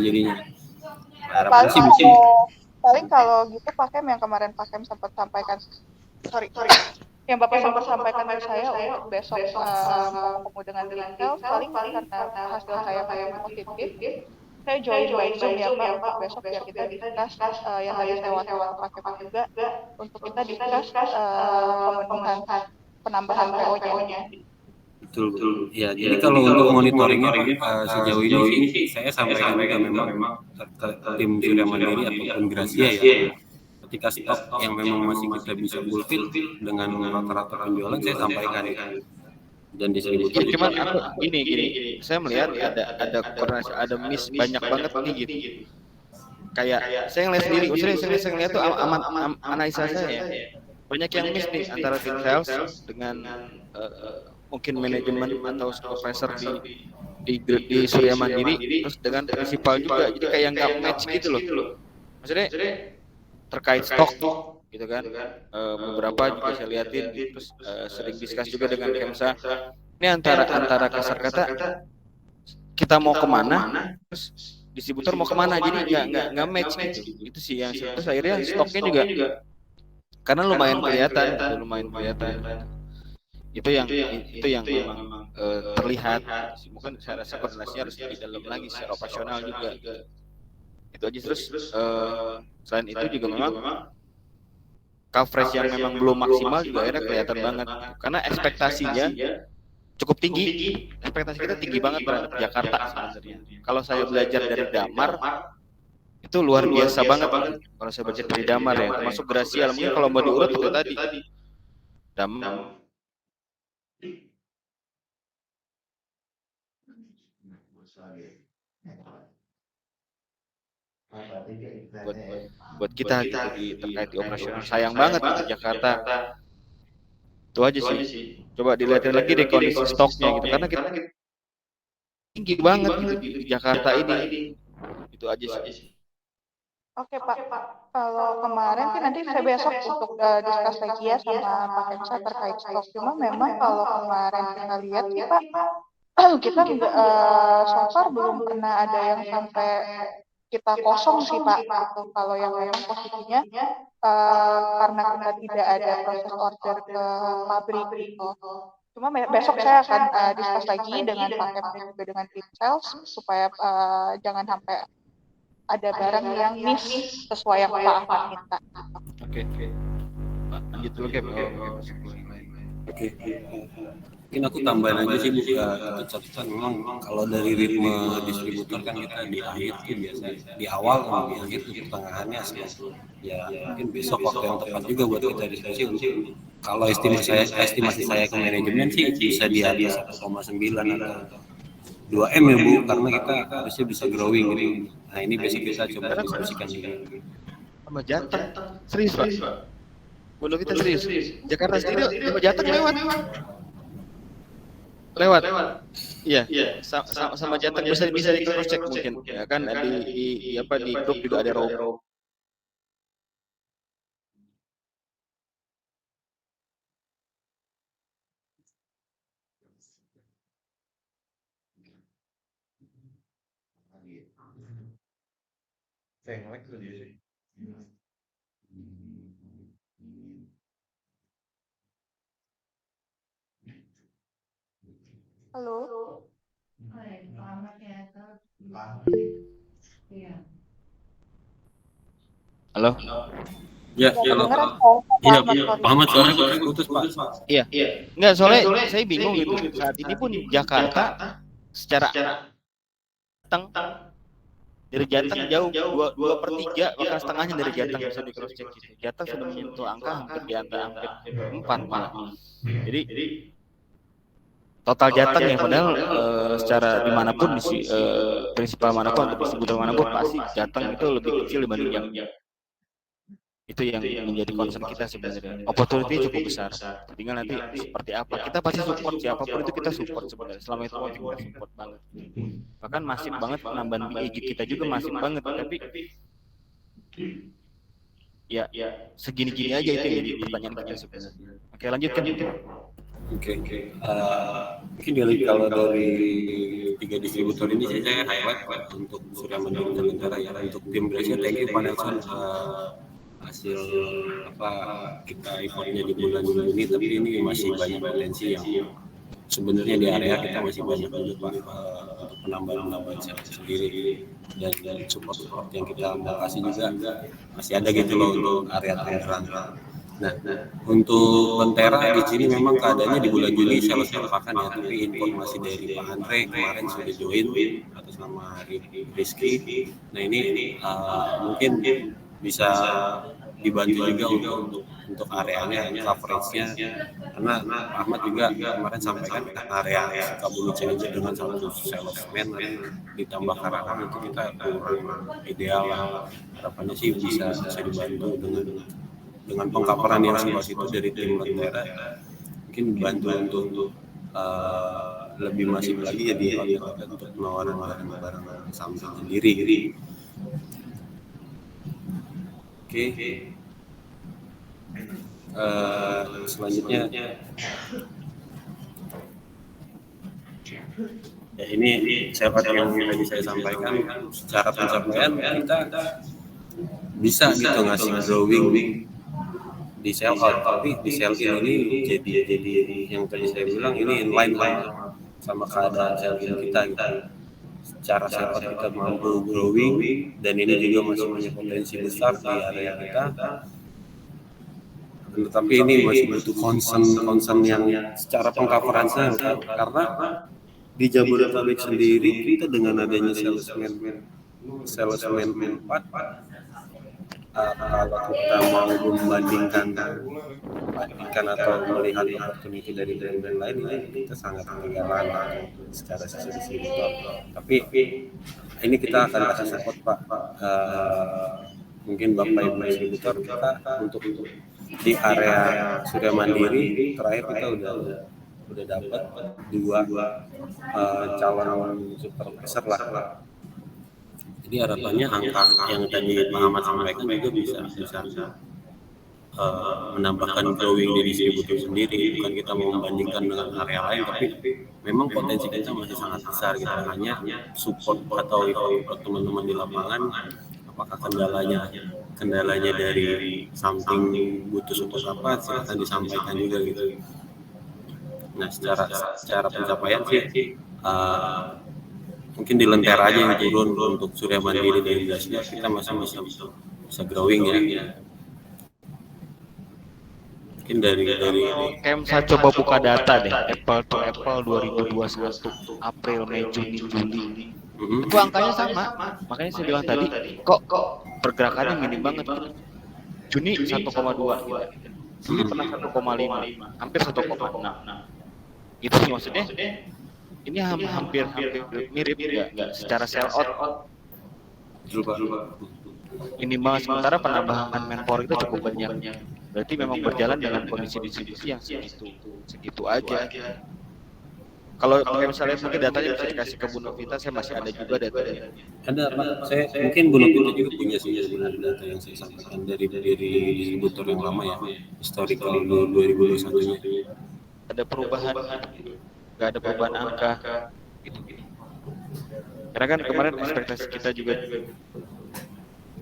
jadinya. Harapan sih bisa. Paling kalau gitu Pak Kem yang kemarin Pak Kem sempat sampaikan, yang Bapak sempat sampaikan ke saya untuk besok mau ketemu dengan tim sales, paling karena hasil saya masih positif, saya join by Zoom ya Pak untuk besok biar kita discuss yang tadi saya wakilkan ke Pak Kem juga, untuk kita discuss pemenuhan penambahan PO-nya. Betul. Ya, jadi kalau untuk monitoringnya Pak, sejauh ini sih saya sampaikan juga memang ke tim Surya Mandiri ataupun Gracia ya. Ketika stok yang memang masih kita bisa fulfill dengan rata-rata penjualan, saya sampaikan dan distributor. Ya, cuman aku gini, saya melihat ada koordinasi, ada miss banyak banget nih gitu. Kayak saya ngeliat sendiri, saya ngeliat tuh analisa saya ya. Banyak yang miss nih antara tim sales dengan mungkin manajemen atau supervisor di Surya Mandiri, terus dengan prinsipal juga. Jadi kayak nggak match gitu loh. Maksudnya terkait stok gitu kan, beberapa juga saya liatin, terus sering diskus juga dengan Kemsa. Ini antara kasar kata kita mau kemana, terus distributor mau kemana, jadi nggak match gitu. Itu sih yang terus akhirnya stoknya juga karena lumayan kelihatan. Itu yang memang terlihat. Mungkin saya rasa koordinasinya harus di dalam lagi secara operasional juga. Itu aja. Terus selain itu juga memang coverage yang memang belum maksimal juga akhirnya kelihatan banget karena ekspektasinya cukup tinggi. Ekspektasi kita tinggi banget terhadap Jakarta sebenarnya. Kalau saya belajar dari Damar itu luar biasa banget. Kalau saya belajar dari Damar ya, termasuk Gracia. Mungkin kalau mau diurut itu tadi Damar. Buat kita gitu terkait di operasional sayang banget gitu Jakarta. Itu aja sih. Coba dilihatin lagi deh kondisi stoknya gitu karena kita tinggi banget gitu di Jakarta ini. Itu aja sih. Oke Pak, kalau kemarin sih nanti saya besok untuk discuss lagi ya sama Pak Kemsa terkait stok. Cuma memang kalau kemarin kita lihat sih Pak, kita so far belum pernah ada yang sampai kita kosong sih Pak. Gitu. Kalau yang memang posisinya karena kita tidak ada proses order ke pabrik gitu. Cuma besok saya akan discuss lagi dengan Pak Kem dan juga dengan tim sales supaya jangan sampai ada barang yang miss sesuai yang Pak Ahmad minta. Oke. Lanjut dulu Kem. Oke. Mungkin aku tambahin aja sih kita catatan memang kalau dari ritme distributor kan kita di akhir tuh biasa di awal sama di akhir tuh pertengahannya sih. Ya mungkin besok waktu yang tepat juga buat kita diskusi untuk kalau estimasi saya ke manajemen sih bisa di atas 1,9 atau 2M ya Bu, karena kita harusnya bisa growing gitu. Nah ini besok kita coba diskusikan lagi. Sama Jateng, serius Pak? Bodoh kita serius. Jakarta sendiri sama Jateng lewat. Iya. Sama Jateng bisa di cross check mungkin. Ya kan di grup juga ada row. Halo. Halo. Ya, halo. Iya, Pak Ahmad suaranya putus Pak. Iya. Enggak, soalnya saya bingung gitu. Saat ini pun Jakarta secara dari Jateng jauh 2/3 bahkan setengahnya dari Jateng bisa di cross check gitu. Jateng sudah menyentuh angka hampir di angka 4 malah. Jadi total Jateng ya padahal secara dimanapun prinsipal manapun atau distributor manapun pasti Jateng itu lebih kecil dibanding yang itu yang menjadi concern kita sebenarnya. Opportunity cukup besar. Tinggal nanti seperti apa. Kita pasti support siapapun itu kita support sebenarnya. Selama itu kita support banget. Bahkan masif banget penambahan BEG kita juga masif banget. Tapi ya segini-gini aja itu yang jadi pertanyaan kita sebenarnya. Oke lanjut kan. Oke. Mungkin kalau dari 3 distributor ini saya highlight untuk Surya Mandiri dan Lentera ya. Untuk tim Gracia, thank you Pak Nelson. Hasil apa kita importnya di bulan Juni, tapi ini masih banyak potensi yang sebenarnya di area kita masih banyak juga Pak untuk penambahan sel sendiri, dan support yang kita mau kasih juga masih ada gitu loh untuk area Tangerang. Nah, untuk Lentera di sini memang keadaannya di bulan Juli sales pakan ya, tapi informasi dari Pak Andre kemarin sudah join atas nama Rizky. Nah ini mungkin bisa dibantu juga untuk areanya, coverage-nya, karena Pak Ahmad juga kemarin sampaikan area Sukabumi Cianjur dengan satu salesman ditambah Karawang itu kita kurang ideal lah. Harapannya sih bisa dibantu dengan pengkaparan yang seluas itu dari tim Lentera, mungkin bantu untuk lebih masif lagi ya di outlet untuk penawaran barang Samsung sendiri. Oke. Selanjutnya ya ini seperti yang tadi saya sampaikan, secara pencapaian kita bisa gitu ngasih drawing di sell out, tapi di sell in ini jadi yang tadi saya bilang ini inline lah sama keadaan sell in kita gitu. Secara sell out kita mampu growing, dan ini juga masih punya potensi besar di area kita, tetapi ini masih butuh concern yang secara pengcoverannya, karena di Jabodetabek sendiri kita dengan adanya salesman 4, kalau kita mau membandingkan atau melihat opportunity dari brand lain, ini kita sangat ketinggalan secara sisi distributor. Tapi ini kita akan kasih support Pak. Mungkin Bapak Ibu distributor kita untuk di area Surya Mandiri terakhir kita udah dapat 2 calon supervisor lah. Jadi harapannya angka yang tadi Pak Ahmad sampaikan juga bisa menambahkan growing di distributor sendiri. Bukan kita mau membandingkan dengan area lain, tapi memang potensi kita masih sangat besar gitu. Hanya support atau teman-teman di lapangan, apakah kendalanya dari samping butuh support apa, silahkan disampaikan juga gitu. Nah, secara pencapaian sih mungkin di Lentera aja yang turun. Untuk Surya Mandiri dan Gracia kita masih bisa growing ya. Mungkin dari Kemsa coba buka data deh, Apple to Apple 2021 April, Mei, Juni, Juli. Itu angkanya sama. Makanya saya bilang tadi kok pergerakannya minim banget. Juni 1,2 gitu. Juli pernah 1,5, hampir 1,6. Itu sih maksudnya. Ini hampir mirip enggak secara sell out. Minimal sementara penambahan manpower itu cukup banyak. Berarti memang berjalan dengan kondisi distribusi yang segitu aja. Kalau misalnya mungkin datanya bisa dikasih ke Bu Novita, saya masih ada juga datanya. Ada Pak, saya mungkin Bu Novita juga punya sih sebenarnya data yang saya sampaikan dari distributor yang lama ya, historical 2021-nya. Ada perubahan, nggak ada perubahan angka, gitu. Karena kan kemarin ekspektasi kita juga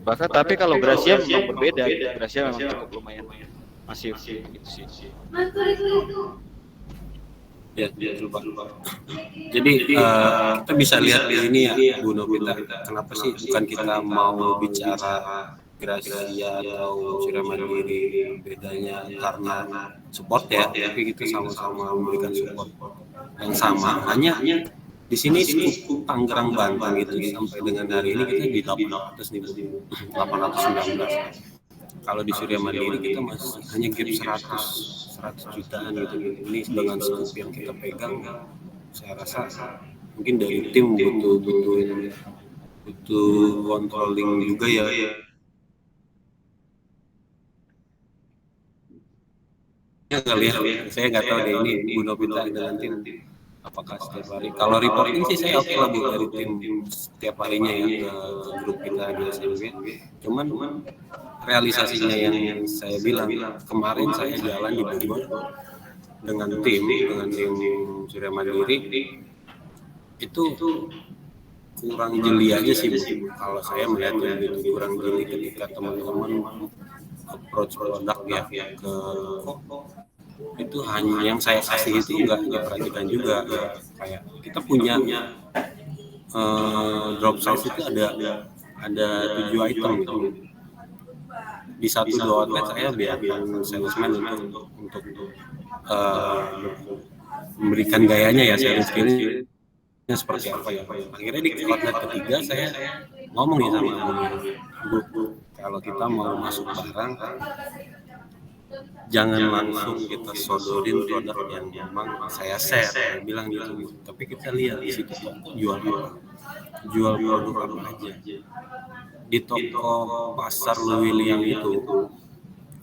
bahkan, tapi kalau Gracia memang berbeda, Gracia memang cukup lumayan masif gitu sih. Ya, lupa. Jadi kita bisa lihat di sini ya Bu Novita, kenapa sih bukan kita mau bicara Gracia atau Surya Mandiri bedanya karena support ya, tapi kita sama-sama memberikan support yang sama, hanya di sini skup Tangerang Banten gitu sampai dengan hari ini kita di 819. Kalau di Surya Mandiri kita masih hanya gap 100 jutaan gitu. Ini dengan skup yang kita pegang, saya rasa mungkin dari tim butuh controlling juga ya. Saya nggak tahu deh ini Bu Novita dengan tim apakah setiap hari. Kalau reporting sih saya oke lah Bu dari tim setiap harinya ya ke grup kita di SMB. Cuman realisasinya yang saya bilang kemarin saya jalan di Bogor dengan tim Surya Mandiri itu kurang jeli aja sih Bu. Kalau saya melihatnya gitu, kurang jeli ketika teman-teman approach produk ya ke itu hanya yang saya kasih itu nggak diperhatikan juga ya. Kayak kita punya drop size itu ada 7 item gitu. Di 1-2 outlet saya biarkan salesman untuk memberikan gayanya ya, sales skillnya seperti apa ya. Akhirnya di outlet ketiga saya ngomong nih sama Bu, kalau kita mau masuk barang jangan langsung kita sodorin produk yang memang saya share, saya bilang gitu. Tapi kita lihat di situ jual apa, jual produk apa aja. Di toko pasar Lewiliang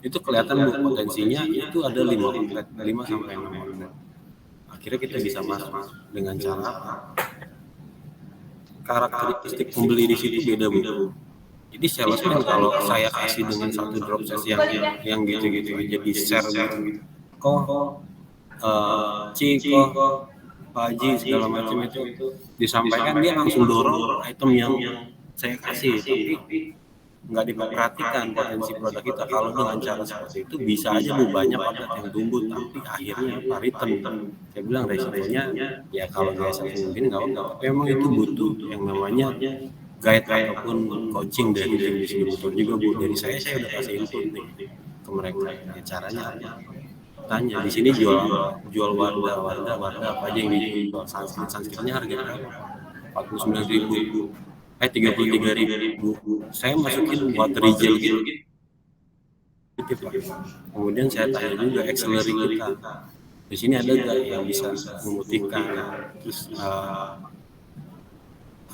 itu kelihatan Bu potensinya itu ada 5 outlet, 5 sampai 6 outlet. Akhirnya kita bisa masuk dengan cara apa? Karakteristik pembeli di situ beda Bu. Jadi salesman kalau saya kasih dengan satu drop size yang gitu-gitu aja di share gitu. Kok kok Pak Haji segala macam itu disampaikan, dia langsung dorong item yang saya kasih, tapi nggak diperhatikan potensi produk kita. Kalau dengan cara seperti itu bisa aja Bu banyak outlet yang tumbuh, tapi akhirnya apa return. Saya bilang resikonya ya kalau biasa mungkin nggak apa-apa, tapi memang itu butuh yang namanya guide ataupun coaching dari tim distributor juga Bu. Dari saya udah kasih input nih ke mereka. Ya, caranya apa? Tanya di sini jual Wardah apa aja yang dijual. Sanskritnya harga berapa? 49.000. 33.000. Saya masukin water gel gitu. Kemudian saya tanya juga accelerate kita. Di sini ada nggak yang bisa memutihkan? Terus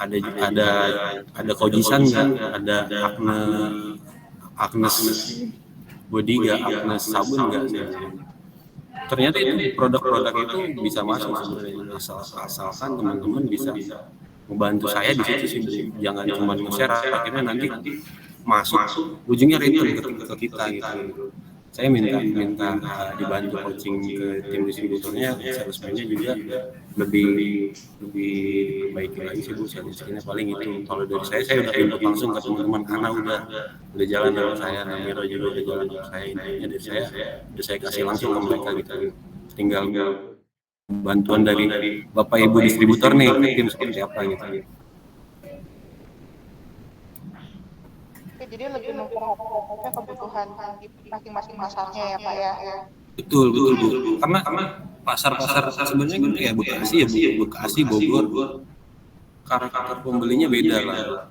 ada kojisan nggak? Ada Agnes body nggak? Agnes sabun nggak? Ternyata itu produk-produk itu bisa masuk sebenarnya, asalkan teman-teman bisa membantu saya di situ sih. Jangan cuma nge-share akhirnya nanti masuk ujungnya return ke kita gitu. Saya minta dibantu coaching ke tim distributornya, salesman-nya juga lebih baik lagi sih Bu. Salesnya paling itu. Kalau dari saya udah input langsung ke teman-teman karena udah jalan sama saya, Namiro juga udah jalan sama saya. Intinya dari saya udah saya kasih langsung ke mereka gitu. Tinggal bantuan dari Bapak Ibu distributor nih, tim seperti apa gitu. Jadi lebih memperhatikan kebutuhan di masing-masing pasarnya ya Pak ya. Betul Bu. Karena pasar sebenarnya kan kayak Bekasi ya Bu, Bekasi, Bogor, karakter pembelinya beda lah.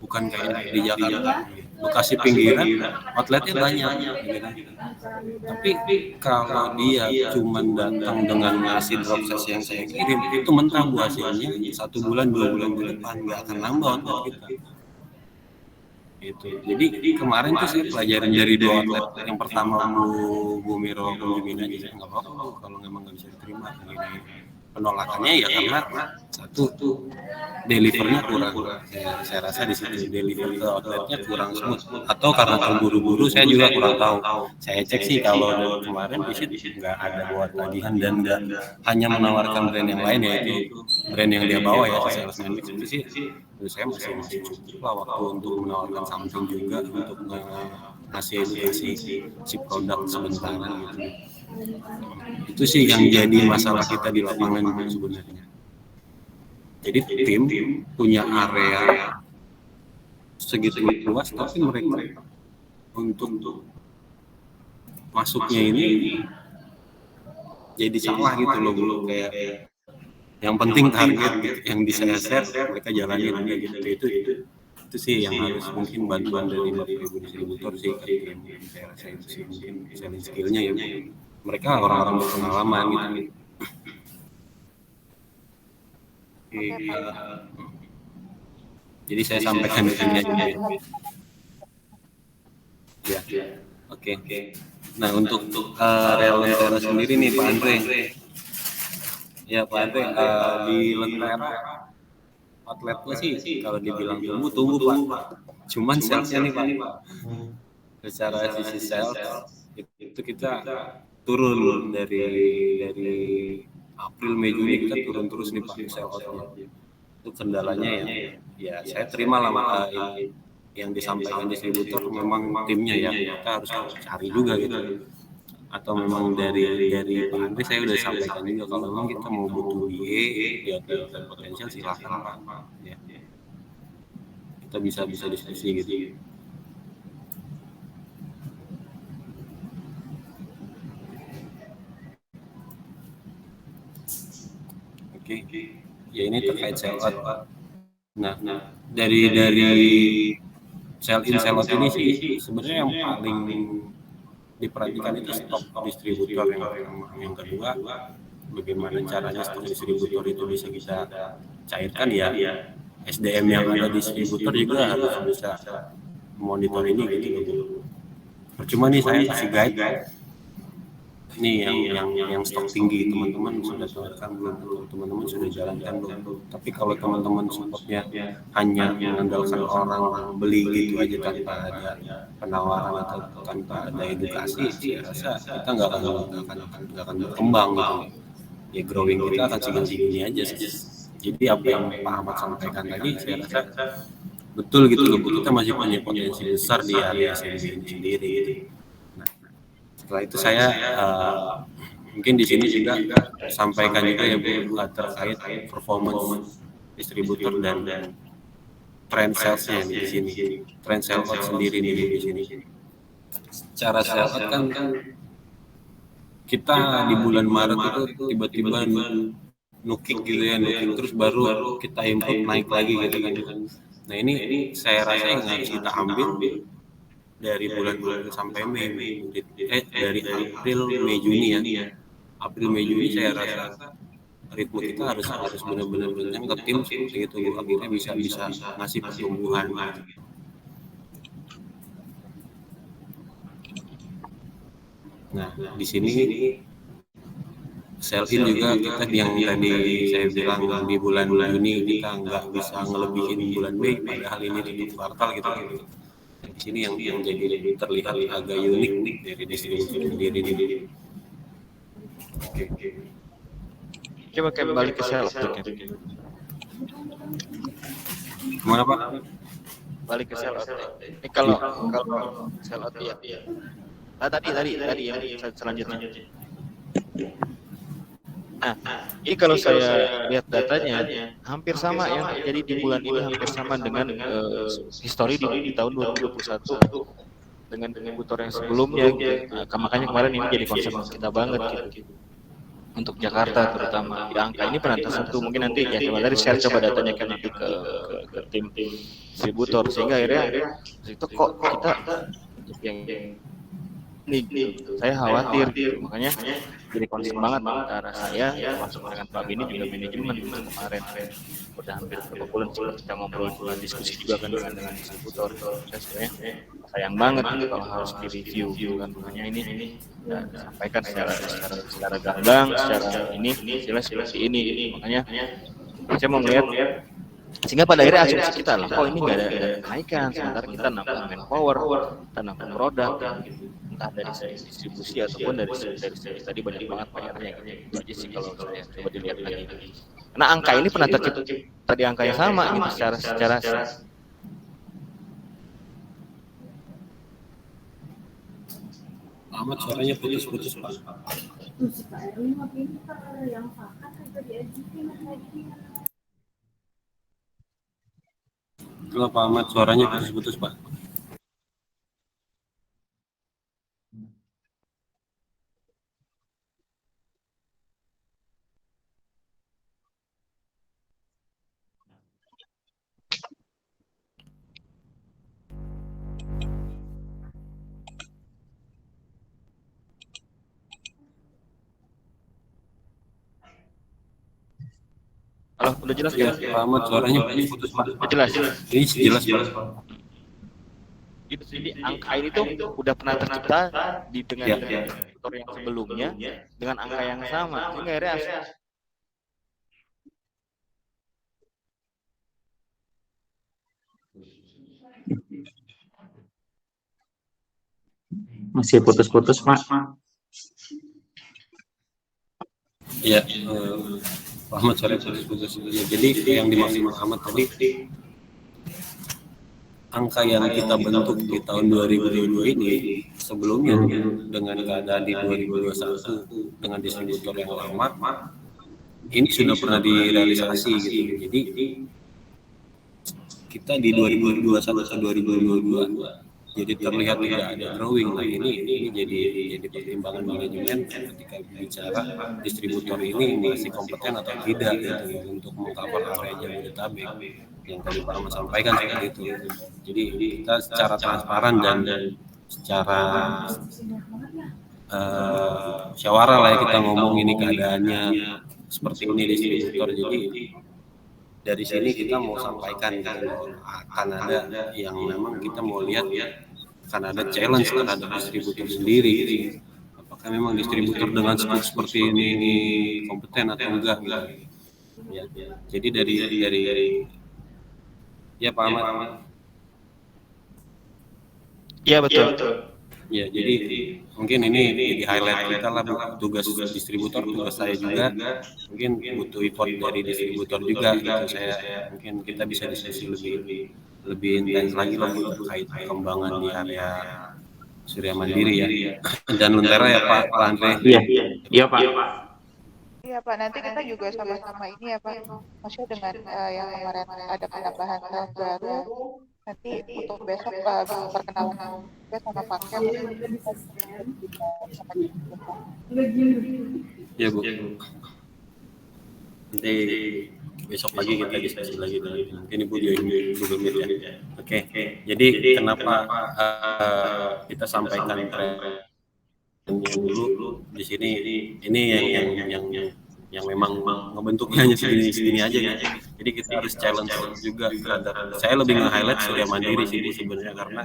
Bukan kayak di Jakarta. Bekasi pinggiran, outletnya banyak. Tapi kalau dia cuma datang dengan ngasih drop size yang saya kirim, itu mentah Bu hasilnya 1 bulan 2 bulan ke depan nggak akan nambah outlet kita. Gitu. Jadi kemarin tuh saya pelajarin dari 2 outlet. Yang pertama Bu Miro kunjungin aja, saya nggak apa-apa kalau memang nggak bisa diterima. Penolakannya ya karena satu delivernya kurang. Saya rasa di situ deliver ke outletnya kurang smooth, atau karena terburu-buru, saya juga kurang tahu. Saya cek sih kalau kemarin visit nggak ada buat tagihan dan nggak hanya menawarkan brand yang lain, yaitu brand yang dia bawa ya, salesman itu sih. Menurut saya masih cukup lah waktu untuk menawarkan something juga, untuk ngasih edukasi si produk sebentar gitu. Itu sih yang jadi masalah kita di lapangan sebenarnya. Jadi tim punya area segitu luas, tapi mereka untuk masuknya ini jadi salah gitu loh Bu. Kayak yang penting target gitu, yang bisa share mereka jalanin aja gitu. Itu sih yang harus mungkin bantuan dari Bapak Ibu distributor sih ke tim. Saya rasa itu sih mungkin selling skillnya ya Bu. Mereka orang-orang berpengalaman gitu. Jadi saya sampaikan di sini aja. Ya. Oke. Nah, untuk Real Lentera sendiri nih Pak Andre. Ya Pak Andre, di Lentera outletnya sih kalau dibilang tumbuh Pak. Cuman salesnya nih Pak. Secara sisi sales itu kita turun dari April Mei Juni kita turun terus nih Pak sell out-nya. Itu kendalanya ya saya terima lah yang disampaikan distributor memang timnya ya kita harus cari juga gitu. Atau memang dari Pak Andri saya udah sampaikan juga kalau memang kita mau butuh BA di hotel potensial silahkan Pak ya. Kita bisa diskusi gitu. Oke. Ya ini terkait sell out. Nah, dari sell in sell out ini sih sebenarnya yang paling diperhatikan itu stok distributor yang pertama. Yang kedua, bagaimana caranya stok distributor itu bisa kita cairkan ya. SDM yang ada distributor juga harus bisa monitor ini gitu. Percuma nih saya kasih guide ini yang stok tinggi teman-teman sudah jalankan belum, teman-teman sudah jalankan belum. Tapi kalau teman-teman supportnya hanya mengandalkan orang beli gitu aja tanpa ada penawaran atau tanpa ada edukasi, saya rasa kita nggak akan berkembang gitu. Ya growing kita akan segini aja sih. Jadi apa yang Pak Ahmad sampaikan tadi, saya rasa betul gitu loh. Kita masih punya potensi besar di area SMB ini sendiri gitu. Setelah itu saya mungkin di sini juga sampaikan juga ya Bu terkait performance distributor dan trend sales-nya di sini. Trend sales sendiri di sini. Cara sales kan kita di bulan Maret itu tiba-tiba nukik gitu ya, nukik terus baru kita improve naik lagi gitu kan. Nah ini saya rasa yang harus kita ambil dari bulan sampai Mei, dari April Mei Juni ya. April Mei Juni saya rasa ritme kita harus benar-benar ke tim seperti itu akhirnya bisa ngasih pertumbuhan. Nah di sini sell in juga kita yang tadi saya bilang di bulan Juni kita nggak bisa ngelebihin bulan Mei padahal ini di kuartal gitu. Di sini yang jadi terlihat agak unik dari distribusi sendiri ini. Oke. Coba kembali ke sell out. Gimana Pak? Balik ke sell out. Ini kalau sell out ya. Tadi yang selanjutnya. Nah, ini kalau saya lihat datanya hampir sama yang terjadi di bulan ini hampir sama dengan histori di tahun 2021 dengan distributor yang sebelumnya gitu. Nah, makanya kemarin ini jadi concern kita banget gitu. Untuk Jakarta terutama di angka ini pernah tersentuh mungkin nanti ya coba dari share coba datanya kan nanti ke tim distributor sehingga akhirnya itu kok kita untuk yang ini gitu. Saya khawatir gitu. Makanya jadi concern banget antara saya termasuk dengan Pak Bini juga manajemen kemarin udah hampir beberapa bulan kita ngobrol diskusi juga kan dengan distributor saya sebenarnya sayang banget kalau harus direview kan makanya ini sampaikan secara gamblang secara ini jelas seperti ini makanya saya mau melihat sehingga pada akhirnya asumsi kita lah kok ini nggak ada kenaikan sementara kita nambah manpower kita nambah produk entah dari segi distribusi ataupun dari tadi banyak banget bayarnya gitu aja sih kalau saya coba dilihat lagi karena angka ini pernah tercipta tadi angka yang sama gitu secara Ahmad suaranya putus Pak. Halo Pak Ahmad suaranya putus Pak. Halo, udah jelas ya? Pak Ahmad suaranya putus Pak. Jelas. Ini jelas Pak. Jadi angka ini tuh udah pernah tercipta dengan distributor yang sebelumnya dengan angka yang sama sehingga akhirnya masih putus-putus Pak. Ya, Pak Ahmad sorry putus. Ya, jadi yang dimaksud Pak Ahmad tadi angka yang kita bentuk di tahun 2022 ini sebelumnya dengan keadaan di 2021 dengan distributor yang lama ini sudah pernah direalisasi gitu. Jadi kita di 2021 ke 2022 jadi terlihat tidak ada drawing. Nah ini jadi pertimbangan manajemen ketika bicara distributor ini masih kompeten atau tidak gitu ya untuk mengcover area Jabodetabek yang tadi Pak Ahmad sampaikan seperti itu. Jadi kita secara transparan dan secara musyawarah lah ya kita ngomong ini keadaannya seperti ini distributor. Jadi dari sini kita mau sampaikan akan ada yang memang kita mau lihat akan ada challenge terhadap distributor sendiri gitu. Apakah memang distributor dengan scope seperti ini kompeten atau enggak gitu. Ya. Jadi dari ya Pak Ahmad. Iya betul. Ya, jadi mungkin ini di highlight kita lah tugas distributor, tugas saya juga. Mungkin butuh effort dari distributor juga gitu. Saya mungkin kita bisa diskusi lebih intens lagi lah terkait perkembangan di area Surya Mandiri ya. Dan Lentera ya Pak Andre. Iya Pak. Iya Pak, nanti kita juga sama-sama ini ya Pak, maksudnya dengan yang kemarin ada penambahan sales baru, nanti untuk besok bisa perkenalan juga sama paket. Ya Bu. Nanti besok pagi kita diskusi lagi mungkin Ibu join Google Meet ya. Oke. Jadi kenapa kita sampaikan yang dulu di sini ini yang memang ngebentuknya hanya segini aja ya. Jadi kita harus challenge juga terhadap. Saya lebih nge-highlight Surya Mandiri sih sebenarnya karena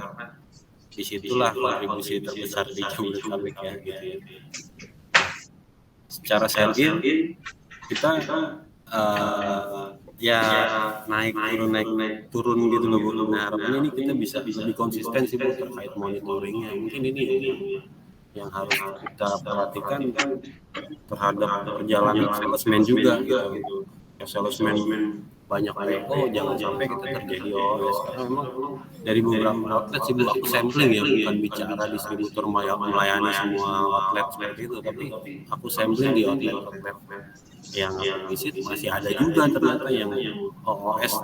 disitulah kontribusi terbesar di Jabodetabek ya gitu ya. Secara sell-in kita ya naik turun gitu loh Bu. Nah harapannya ini kita bisa lebih konsisten sih Bu terkait monitoringnya. Mungkin ini yang harus kita perhatikan terhadap perjalanan salesman juga gitu. Ya salesman banyak PO, jangan sampai kita terjadi OS. Karena memang dari beberapa outlet sih Bu, aku sampling ya, bukan bicara distributor melayani semua outlet seperti itu, tapi aku sampling di outlet yang visit masih ada juga ternyata yang OS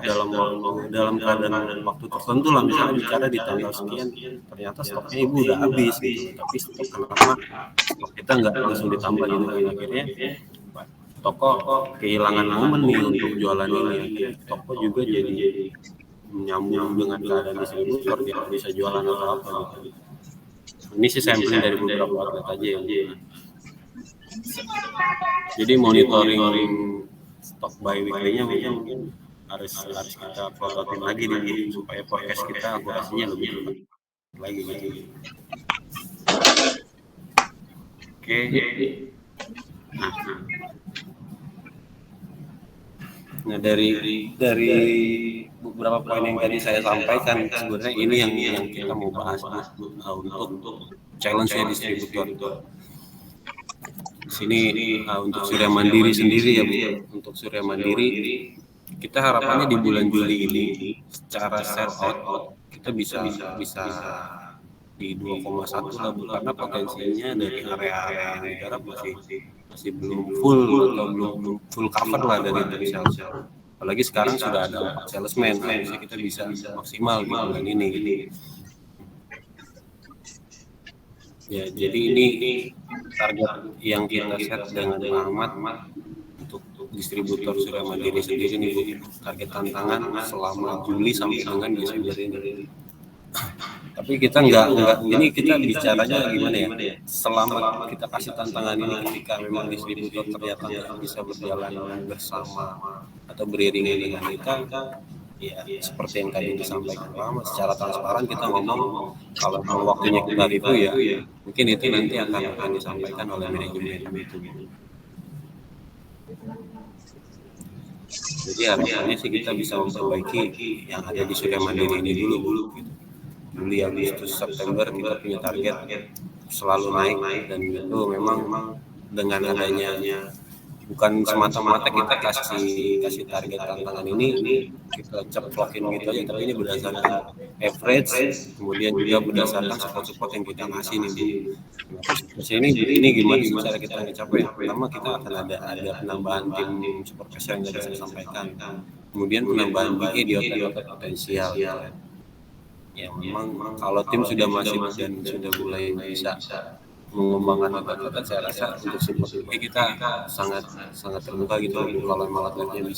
dalam keadaan waktu tertentu lah, misalnya bicara di tanggal sekian ternyata stoknya Ibu udah habis gitu, tapi stok kenapa stok kita nggak langsung ditambah gitu kan. Akhirnya toko kehilangan momen nih untuk jualan ini. Toko juga jadi menyambung dengan keadaan distributor, dia bisa jualan atau apa gitu. Ini sih sampling dari beberapa outlet aja yang jadi monitoring stok by weekly-nya mungkin harus kita plototin lagi nih supaya forecast kita akurasinya lebih tepat lagi gitu. Oke. Nah dari beberapa poin yang tadi saya sampaikan sebenarnya ini yang kita mau bahas untuk challenge-nya distributor. Sini untuk Surya Mandiri sendiri ya Bu. Untuk Surya Mandiri kita harapannya di bulan Juli ini secara sell out kita bisa di 2,1 lah Bu, karena potensinya dari area yang digarap masih belum full atau belum full cover lah dari sales. Apalagi sekarang sudah ada 4 salesman, harusnya kita bisa maksimal di bulan ini gitu. Ya, jadi ini target yang kita set dengan Ahmad untuk distributor Surya Mandiri sendiri nih Bu. Target tantangan selama Juli sampai dengan Desember ini. Tapi kita enggak ini kita bicaranya gimana ya? Selama kita kasih tantangan ini ketika memang distributor ternyata nggak bisa berjalan bersama atau beriringan dengan kita, ya seperti yang tadi disampaikan Pak, secara transparan kita ngomong kalau waktunya kita itu ya mungkin itu nanti akan disampaikan oleh manajemen itu. Jadi harapannya sih kita bisa memperbaiki yang ada di Surya Mandiri ini dulu gitu. Juli, Agustus, September kita punya target selalu naik dan itu memang dengan adanya bukan semata-mata kita kasih target tantangan ini kita ceplokin gitu aja, tapi ini berdasarkan average, kemudian juga berdasarkan support yang kita kasih nih Bu. Nah, terus ini gimana sih cara kita mencapai? Pertama kita akan ada penambahan tim supervisor yang tadi saya sampaikan, kemudian penambahan BA di otot potensial gitu kan. Ya memang kalau tim sudah masif dan sudah mulai bisa mengembangkan otot-otot, saya rasa untuk support ini kita sangat terbuka gitu kalau alat-alatnya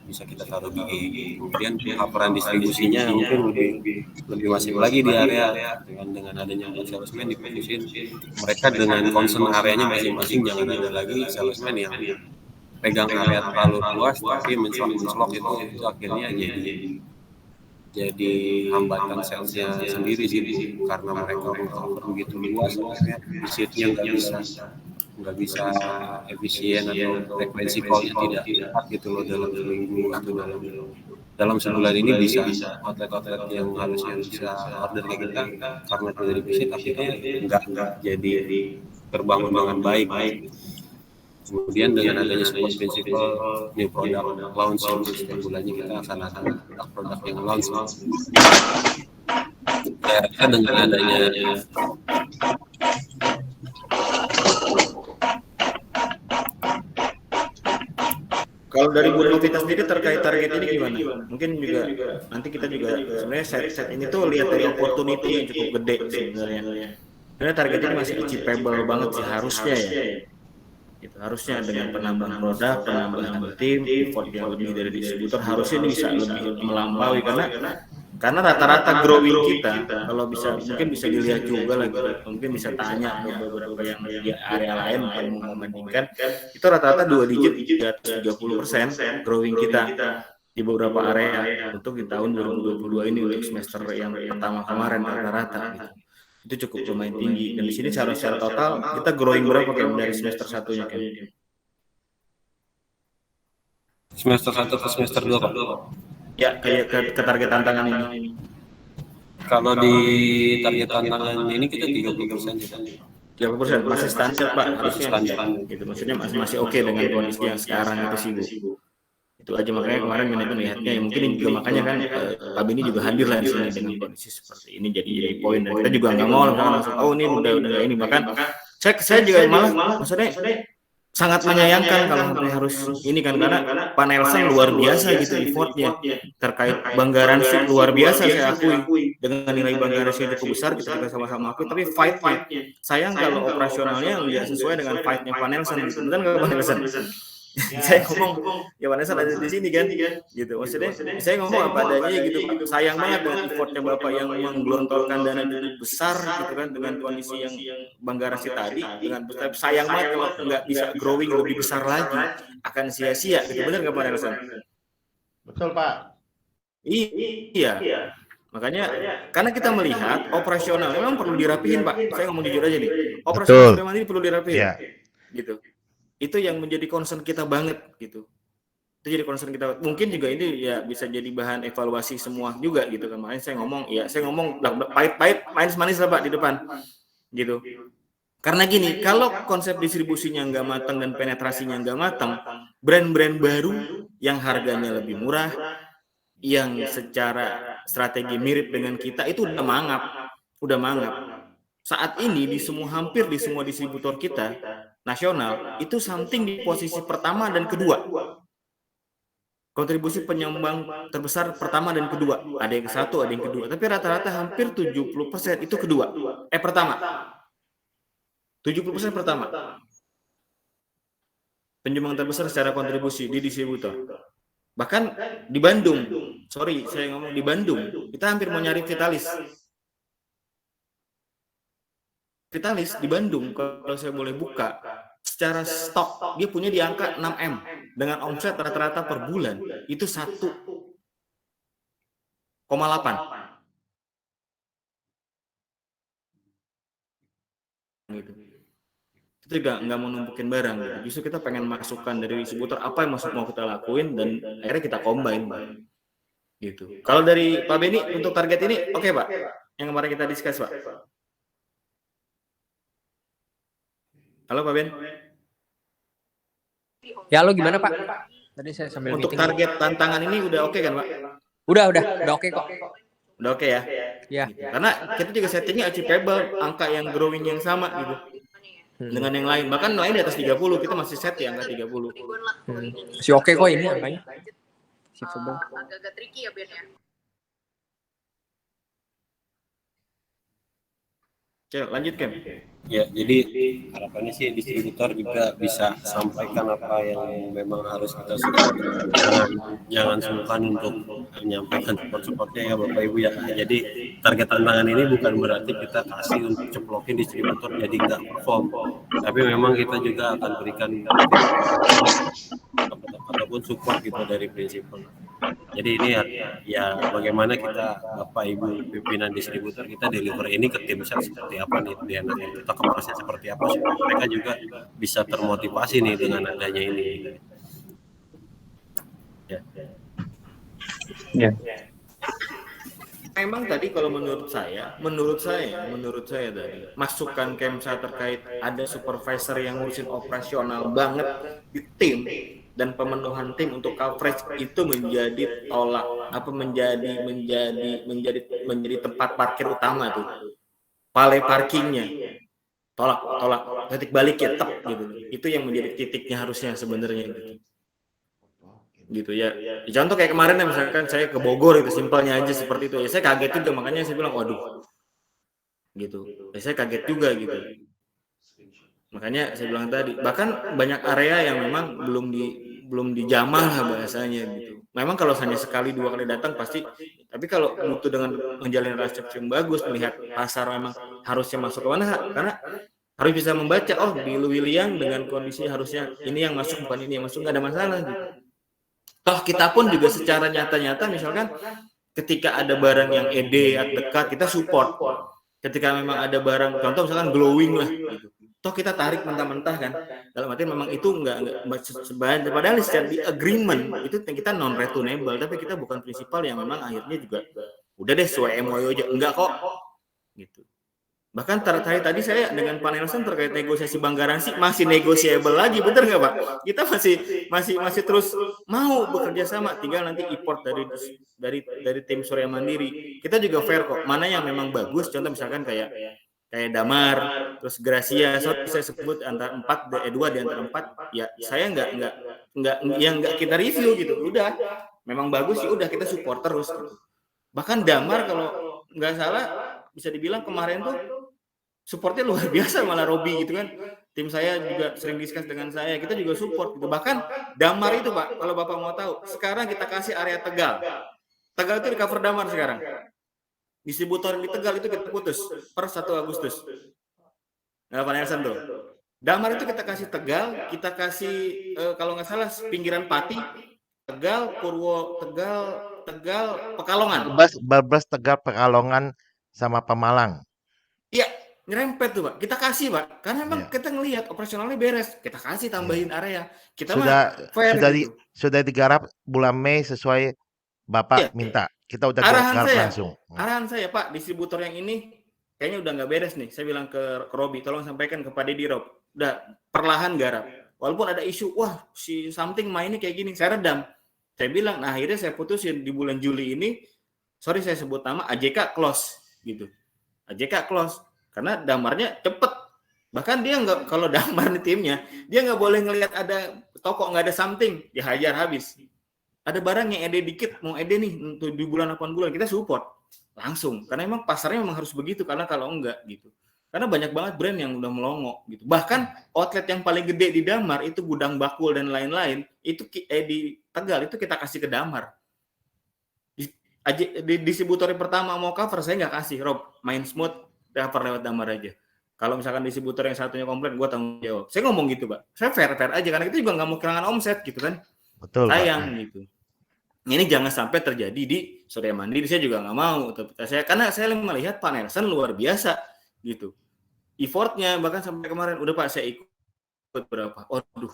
bisa kita taruh di GG. Kemudian paparan distribusinya mungkin lebih masif lagi di area dengan adanya salesman difokusin mereka dengan concern areanya masing-masing, jangan ada lagi salesman yang pegang area terlalu luas tapi mencelok itu akhirnya jadi hambatan salesnya sendiri sih Bu, karena mereka mengcover begitu luas akhirnya visitnya nggak bisa efisien atau frekuensi call-nya tidak tepat gitu loh dalam seminggu atau dalam sebulan ini bisa outlet yang harusnya bisa order ke kita karena tidak divisit akhirnya nggak jadi terbangun dengan baik. Kemudian dengan adanya support principle new product launching setiap bulannya kita akan ada produk yang launch. Saya rasa dengan adanya Kalau dari Bu Novita sendiri terkait target ini gimana? Mungkin juga nanti kita juga sebenarnya set ini tuh lihat dari opportunity yang cukup gede sebenarnya. Sebenarnya target ini masih achievable banget sih harusnya ya. Itu harusnya dengan penambahan produk, penambahan tim, effort yang lebih dari distributor harusnya ini bisa lebih melampaui karena rata-rata growing kita kalau bisa mungkin bisa dilihat juga lagi, mungkin bisa tanya ke beberapa yang di area lain yang mau membandingkan itu rata-rata 2 digit di atas 30% growing kita di beberapa area untuk di tahun 2022 ini untuk semester yang pertama kemarin rata-rata gitu. Itu cukup lumayan tinggi dan di sini secara total kita growing berapa kan dari semester satunya kan? semester 1 ke semester 2 Pak. Ya kayak ke target tantangan ini. Kalau di target tantangan ini kita 30% juga. 30% masih standar Pak harusnya gitu. Maksudnya masih oke dengan kondisi yang sekarang itu sih Bu. Itu aja makanya kemarin manajemen lihatnya ya mungkin juga makanya kan Pak Beni juga hadir lah di sini dengan kondisi seperti ini jadi poin dan kita juga nggak mau langsung ini udah ini bahkan saya juga malah maksudnya sangat menyayangkan kalau sampai harus ini kan karena Pak Nelson luar biasa gitu effortnya terkait Banggaransi luar biasa saya akui dengan nilai Banggaransi yang cukup besar kita sama-sama akui tapi fight-nya sayang kalau operasionalnya nggak sesuai dengan fight-nya Pak Nelson gitu benar nggak Pak Nelson? Saya ngomong ya Pak Nelson ada di sini kan gitu maksudnya saya ngomong apa adanya gitu Pak sayang banget dengan effortnya Bapak yang menggelontorkan dana cukup besar gitu kan dengan kondisi yang Banggaransi tadi dengan sayang banget kalau nggak bisa growing lebih besar lagi akan sia-sia gitu benar nggak Pak Nelson? Betul Pak. Iya makanya karena kita melihat operasional memang perlu dirapihin Pak saya ngomong jujur aja nih operasional memang ini perlu dirapihin gitu. Itu yang menjadi concern kita banget gitu. Itu jadi concern kita. Mungkin juga ini ya bisa jadi bahan evaluasi semua juga gitu. Kemarin saya ngomong pahit-pahit manis-manis lah Pak di depan gitu. Karena gini, kalau konsep distribusinya nggak matang dan penetrasinya nggak matang, brand-brand baru yang harganya lebih murah, yang secara strategi mirip dengan kita itu udah mangap. Saat ini hampir di semua distributor kita nasional itu something di posisi pertama dan kedua. Kontribusi penyumbang terbesar pertama dan kedua. Ada yang satu, ada yang kedua. Tapi rata-rata hampir 70% itu kedua. Pertama. 70% pertama. Penyumbang terbesar secara kontribusi di distributor. Bahkan di Bandung. Sorry, saya ngomong di Bandung. Kita hampir mau nyari Vitalis di Bandung kalau saya boleh buka secara stok dia punya di angka 6M dengan omset rata-rata per bulan itu 1,8 gitu. Itu juga nggak mau numpukin barang gitu. Justru kita pengen masukkan dari distributor apa yang mau kita lakuin dan akhirnya kita combine gitu. Kalau dari Pak Beni untuk target ini oke Pak yang kemarin kita discuss Pak. Halo Pak Ben. Ya lo gimana Pak? Tadi saya sambil Untuk meeting. target tantangan ini udah oke kan Pak? Udah oke kok. Udah oke ya? Ya. Gitu. Karena kita juga settingnya achievable, angka yang growing yang sama gitu. Dengan yang lain, bahkan lain di atas 30, kita masih set di angka 30. Si oke kok ini angkanya. Achievable. Agak-agak tricky ya Ben ya. Oke, lanjut Ken. Ya, jadi harapannya sih distributor juga bisa sampaikan apa yang memang harus kita support. Jangan sungkan untuk menyampaikan support-supportnya ya Bapak Ibu ya. Jadi target tantangan ini bukan berarti kita kasih untuk ceplokin distributor jadi nggak perform. Tapi memang kita juga akan berikan ataupun support gitu dari prinsipal. Jadi ini ya bagaimana kita Bapak Ibu pimpinan distributor kita deliver ini ke tim set seperti apa nih dia nanti kita kemasnya seperti apa supaya mereka juga bisa termotivasi nih dengan adanya ini. Ya. Memang tadi kalau menurut saya dari masukan Kemsa terkait ada supervisor yang ngurusin operasional banget di tim dan pemenuhan tim untuk coverage itu menjadi menjadi tempat parkir utama tuh. Valet parkingnya. Tolak titik balik ya tep gitu. Itu yang menjadi titiknya harusnya sebenarnya gitu ya. Contoh kayak kemarin ya misalkan saya ke Bogor itu simpelnya aja seperti itu. Ya saya kaget juga makanya saya bilang waduh. Gitu. Ya saya kaget juga gitu. Makanya saya bilang tadi, bahkan banyak area yang memang belum dijamah lah bahasanya gitu. Memang kalau hanya sekali dua kali datang pasti, tapi kalau butuh dengan menjalin resepsi yang bagus, melihat pasar memang harusnya masuk ke mana, karena harus bisa membaca, oh di William dengan kondisi harusnya ini yang masuk bukan ini yang masuk, nggak ada masalah gitu. Toh kita pun juga secara nyata-nyata misalkan ketika ada barang yang ED dekat kita support. Ketika memang ada barang contoh misalkan glowing lah gitu. Toh kita tarik mentah-mentah kan. Dalam arti memang itu enggak padahal secara di agreement itu kita non returnable tapi kita bukan prinsipal yang memang akhirnya juga udah deh sesuai MOU aja enggak kok gitu. Bahkan tadi saya dengan Pak Nelson terkait negosiasi bank garansi masih negosiable lagi, bener nggak Pak? Kita masih terus mau bekerja sama, tinggal nanti import dari tim Surya Mandiri. Kita juga fair kok, mana yang memang bagus, contoh misalkan kayak Damar, terus Gracia, saya sebut antara 2 di antara 4, ya saya nggak kita review gitu, udah memang bagus ya udah kita support terus. Gitu. Bahkan Damar kalau nggak salah bisa dibilang kemarin tuh supportnya luar biasa malah Robi gitu kan. Tim saya juga sering discuss dengan saya, kita juga support gitu. Bahkan Damar itu Pak, kalau Bapak mau tahu, sekarang kita kasih area Tegal. Tegal itu di cover Damar sekarang. Distributor di Tegal itu kita putus per 1 Agustus. Nah, Pak Nelson tuh. Damar itu kita kasih Tegal, kita kasih kalau nggak salah pinggiran Pati, Tegal, Purwo, Tegal, Pekalongan. Brebes, Tegal, Pekalongan sama Pemalang. Iya, nyerempet tuh Pak. Kita kasih Pak, karena memang kita ngelihat operasionalnya beres. Kita kasih tambahin area. Kita fair gitu. Sudah digarap bulan Mei sesuai Bapak minta. Kita udah garap langsung. Arahan saya Pak, distributor yang ini kayaknya udah nggak beres nih. Saya bilang ke Robi, tolong sampaikan kepada Dedi Rob. Udah perlahan garap. Walaupun ada isu, wah si something mainnya kayak gini, saya redam. Saya bilang, nah akhirnya saya putusin di bulan Juli ini, sorry saya sebut nama, AJK close gitu. AJK close karena Damarnya cepet, bahkan dia nggak, kalau Damar nih timnya dia nggak boleh ngelihat ada toko nggak ada something, dihajar habis. Ada barang yang ED dikit mau ED nih untuk di bulan 8 bulan kita support langsung karena memang pasarnya memang harus begitu, karena kalau enggak gitu, karena banyak banget brand yang udah melongo gitu. Bahkan outlet yang paling gede di Damar itu Gudang Bakul dan lain-lain itu di Tegal itu kita kasih ke Damar. Di distributor yang pertama mau cover saya nggak kasih, Rob main smooth cover lewat Damar aja. Kalau misalkan distributor yang satunya komplain, gue tanggung jawab. Saya ngomong gitu Pak, saya fair aja karena kita juga nggak mau kehilangan omset gitu kan. Betul, sayang Pak. Gitu. Ini jangan sampai terjadi di Surya Mandiri, saya juga nggak mau. Karena saya melihat Pak Nelson luar biasa gitu, effortnya bahkan sampai kemarin udah Pak saya ikut berapa, aduh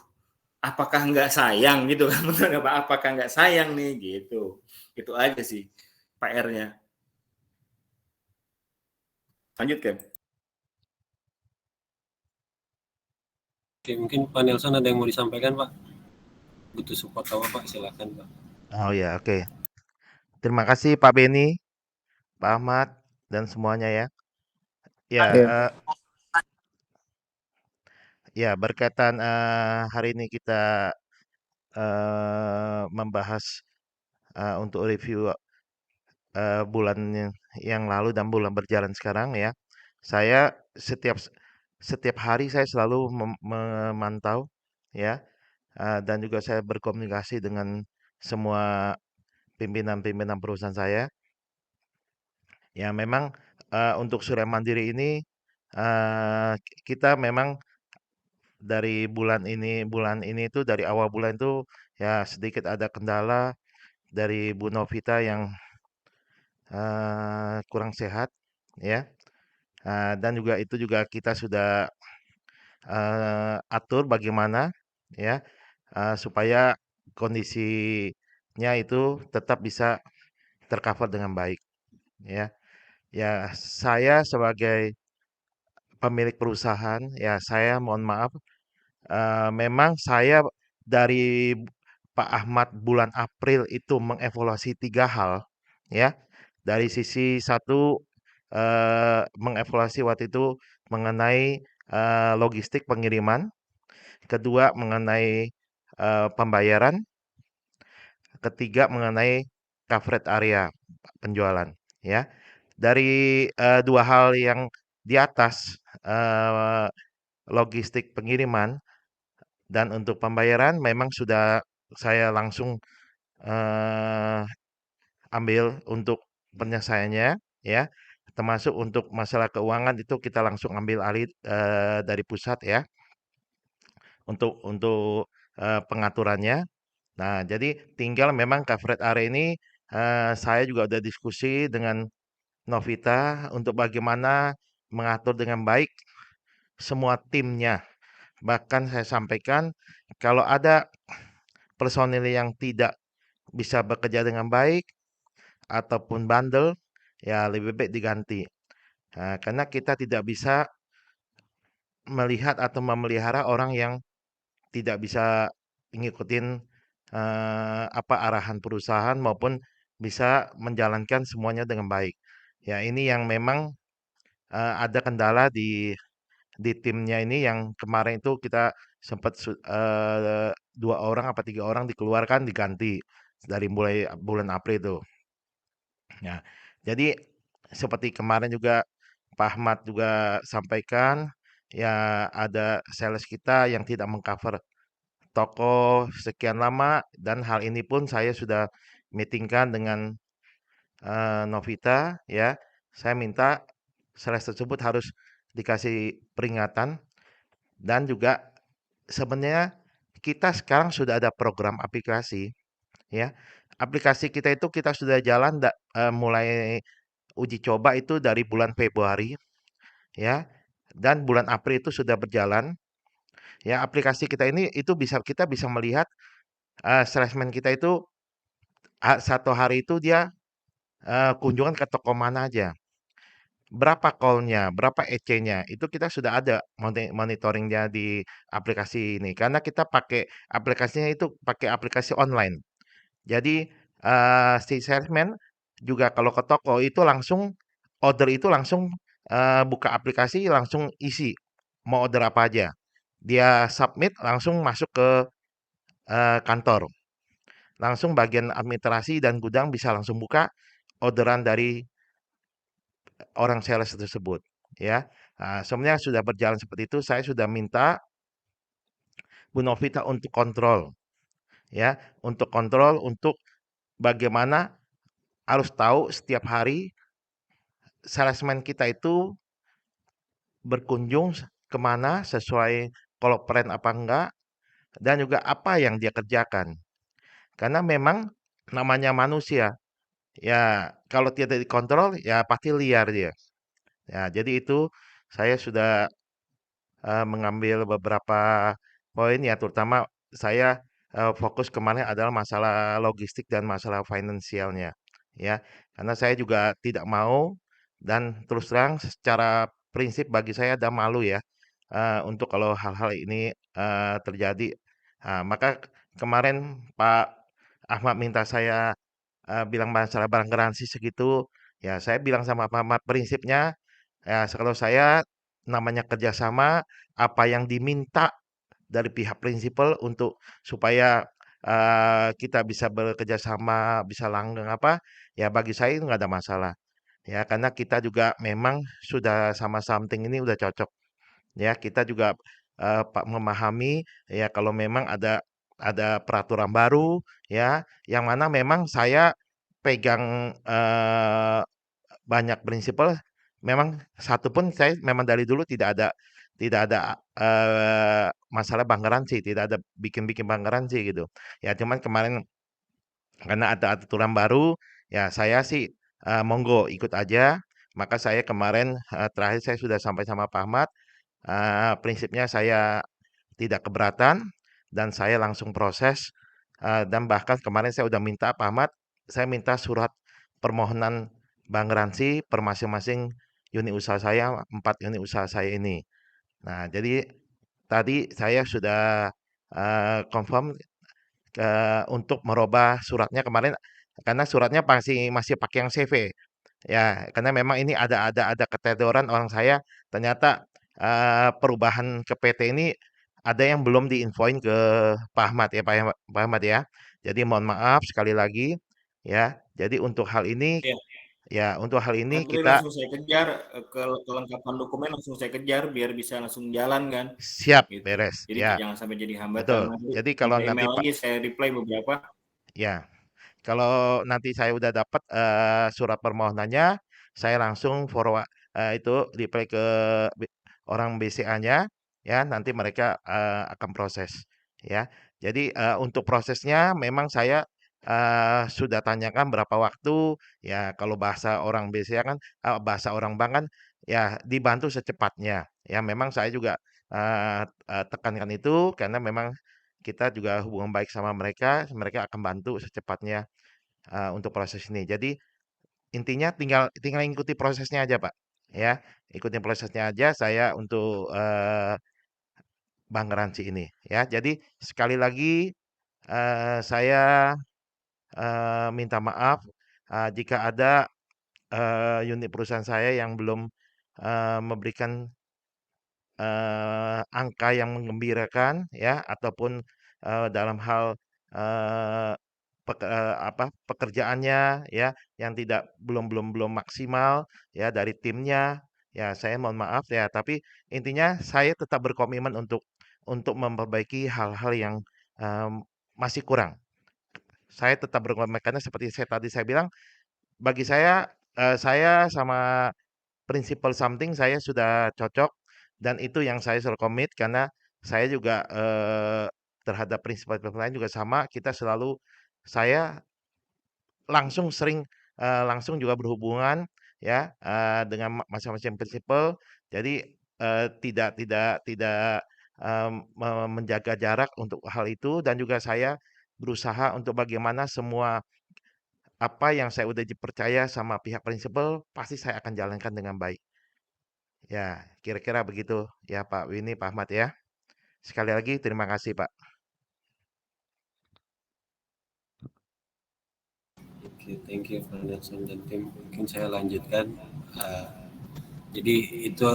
apakah nggak sayang gitu kan, betul nggak Pak, apakah nggak sayang nih gitu, itu aja sih PR-nya. Lanjut Ken. Oke, mungkin Pak Nelson ada yang mau disampaikan Pak? butuh support apa Pak, silakan Pak. Oh ya, oke. Terima kasih Pak Beni, Pak Ahmad, dan semuanya ya. Ya, Iya. ya berkaitan hari ini kita membahas untuk review bulan yang lalu dan bulan berjalan sekarang ya. Saya setiap hari saya selalu memantau ya, dan juga saya berkomunikasi dengan semua pimpinan-pimpinan perusahaan saya. Ya memang untuk Surya Mandiri ini kita memang dari bulan ini itu dari awal bulan itu ya sedikit ada kendala dari Bu Novita yang kurang sehat ya. Dan juga itu juga kita sudah atur bagaimana ya supaya kondisinya itu tetap bisa tercover dengan baik ya. Ya saya sebagai pemilik perusahaan ya saya mohon maaf memang saya dari Pak Ahmad bulan April itu mengevaluasi 3 hal ya. Dari sisi satu mengevaluasi waktu itu mengenai logistik pengiriman, kedua mengenai pembayaran, ketiga mengenai coverage area penjualan ya. Dari 2 hal yang di atas logistik pengiriman dan untuk pembayaran memang sudah saya langsung eh, ambil untuk penyelesaiannya ya. Termasuk untuk masalah keuangan itu kita langsung ambil alih dari pusat ya untuk pengaturannya. Nah, jadi tinggal memang coverage area ini saya juga udah diskusi dengan Novita untuk bagaimana mengatur dengan baik semua timnya. Bahkan saya sampaikan kalau ada personil yang tidak bisa bekerja dengan baik ataupun bandel, ya lebih baik diganti. Nah, karena kita tidak bisa melihat atau memelihara orang yang tidak bisa ngikutin apa arahan perusahaan maupun bisa menjalankan semuanya dengan baik. Ya, ini yang memang ada kendala di timnya ini yang kemarin itu kita sempat 2 orang apa 3 orang dikeluarkan diganti dari mulai bulan April itu. Nah, jadi seperti kemarin juga Pak Ahmad juga sampaikan, ya ada sales kita yang tidak mengcover toko sekian lama dan hal ini pun saya sudah meetingkan dengan Novita ya. Saya minta sales tersebut harus dikasih peringatan dan juga sebenarnya kita sekarang sudah ada program aplikasi ya. Aplikasi kita itu kita sudah jalan mulai uji coba itu dari bulan Februari ya, dan bulan April itu sudah berjalan. Ya, aplikasi kita ini itu kita bisa melihat salesman kita itu 1 hari itu dia kunjungan ke toko mana aja. Berapa call-nya, berapa EC-nya, itu kita sudah ada monitoringnya di aplikasi ini. Karena kita pakai aplikasinya itu pakai aplikasi online. Jadi si salesman juga kalau ke toko itu langsung order itu langsung buka aplikasi langsung isi mau order apa aja. Dia submit langsung masuk ke kantor. Langsung bagian administrasi dan gudang bisa langsung buka orderan dari orang sales tersebut ya. Nah, sebenarnya sudah berjalan seperti itu. Saya sudah minta Bu Novita untuk kontrol ya, untuk kontrol untuk bagaimana harus tahu setiap hari salesman kita itu berkunjung kemana sesuai kalau plan apa enggak dan juga apa yang dia kerjakan. Karena memang namanya manusia, ya kalau tidak dikontrol ya pasti liar dia. Ya, jadi itu saya sudah mengambil beberapa poin ya terutama saya fokus kemarin adalah masalah logistik dan masalah finansialnya ya. Karena saya juga tidak mau dan terus terang secara prinsip bagi saya ada malu ya untuk kalau hal-hal ini terjadi. Maka kemarin Pak Ahmad minta saya bilang masalah barang garansi segitu, ya saya bilang sama Pak Ahmad prinsipnya ya kalau saya namanya kerjasama apa yang diminta dari pihak prinsipal untuk supaya kita bisa bekerja sama, bisa langgeng apa, ya bagi saya itu nggak ada masalah. Ya, karena kita juga memang sudah sama something ini udah cocok. Ya, kita juga Pak memahami ya kalau memang ada peraturan baru ya, yang mana memang saya pegang banyak prinsipal memang satu pun saya memang dari dulu tidak ada masalah bank garansi, tidak ada bikin-bikin bank garansi gitu. Ya cuman kemarin karena ada aturan baru, ya saya sih monggo ikut aja. Maka saya kemarin terakhir saya sudah sampai sama Pak Ahmad, prinsipnya saya tidak keberatan dan saya langsung proses dan bahkan kemarin saya udah minta Pak Ahmad, saya minta surat permohonan bank garansi per masing-masing unit usaha saya, 4 unit usaha saya ini. Nah, jadi tadi saya sudah confirm untuk merubah suratnya kemarin karena suratnya masih pakai yang CV. Ya, karena memang ini ada keteteran orang saya ternyata perubahan ke PT ini ada yang belum diinfoin ke Pak Ahmad ya Pak Ahmad ya. Jadi mohon maaf sekali lagi ya. Jadi untuk hal ini Iya. ya untuk hal ini Nanti kita langsung saya kejar kelengkapan dokumen langsung saya kejar biar bisa langsung jalan kan siap gitu. beres Jadi ya. jangan sampai jadi hambatan. Betul. Nanti Jadi kalau nanti email Pak lagi saya reply beberapa. ya kalau nanti saya udah dapat surat permohonannya, saya langsung forward itu reply ke orang BCA-nya, ya nanti mereka akan proses, ya. Jadi untuk prosesnya memang saya sudah tanyakan berapa waktu, ya kalau bahasa orang BCA kan, bahasa orang bank kan, ya dibantu secepatnya. Ya memang saya juga tekankan itu karena memang kita juga hubungan baik sama mereka, mereka akan bantu secepatnya untuk proses ini. Jadi intinya tinggal tinggal ikuti prosesnya aja, Pak, ya. Ikutin prosesnya aja saya untuk bank garansi ini, ya. Jadi sekali lagi saya minta maaf jika ada unit perusahaan saya yang belum memberikan angka yang menggembirakan ya ataupun dalam hal eee, pekerjaannya ya yang belum maksimal ya dari timnya, ya saya mohon maaf ya tapi intinya saya tetap berkomitmen untuk memperbaiki hal-hal yang masih kurang. Saya tetap berkomitmen karena seperti saya bilang bagi saya sama principle something saya sudah cocok dan itu yang saya selalu komit karena saya juga terhadap prinsip-prinsip lain juga sama, kita selalu saya langsung sering langsung juga berhubungan ya dengan masing-masing prinsipal. Jadi tidak menjaga jarak untuk hal itu dan juga saya berusaha untuk bagaimana semua apa yang saya udah dipercaya sama pihak prinsipal pasti saya akan jalankan dengan baik. Ya, kira-kira begitu ya Pak Winnie, Pak Ahmad ya. Sekali lagi terima kasih Pak. Oke, thank you Pak Nelson dan tim. Mungkin saya lanjutkan. Uh, jadi itu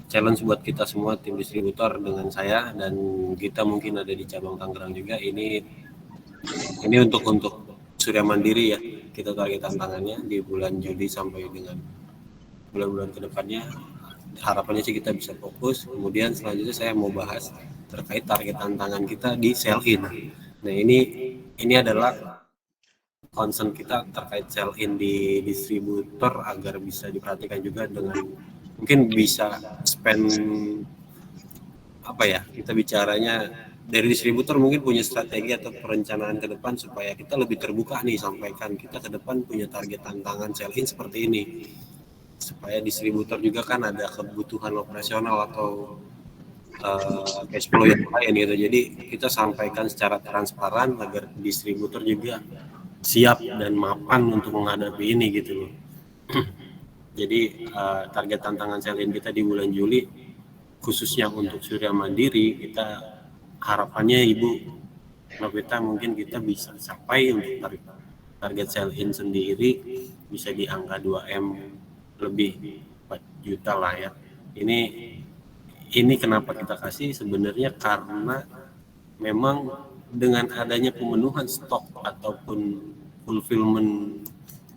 challenge buat kita semua tim distributor dengan saya dan kita mungkin ada di cabang Tangerang juga. Ini untuk Surya Mandiri ya. Kita target tantangannya di bulan Juli sampai dengan bulan-bulan kedepannya. Harapannya sih kita bisa fokus. Kemudian selanjutnya saya mau bahas terkait target tantangan kita di sell in. Nah ini adalah concern kita terkait sell in di distributor agar bisa diperhatikan juga dengan mungkin bisa spend apa ya kita bicaranya dari distributor mungkin punya strategi atau perencanaan ke depan supaya kita lebih terbuka nih sampaikan kita ke depan punya target tantangan sell in seperti ini supaya distributor juga kan ada kebutuhan operasional atau cash flow yang lain gitu. Jadi kita sampaikan secara transparan agar distributor juga siap dan mapan untuk menghadapi ini gitu loh. Jadi target tantangan sell-in kita di bulan Juli khususnya untuk Surya Mandiri kita harapannya Ibu Novita mungkin kita bisa capai untuk target sell-in sendiri bisa di angka 2M lebih, 4 juta lah ya. Ini kenapa kita kasih sebenarnya karena memang dengan adanya pemenuhan stok ataupun fulfillment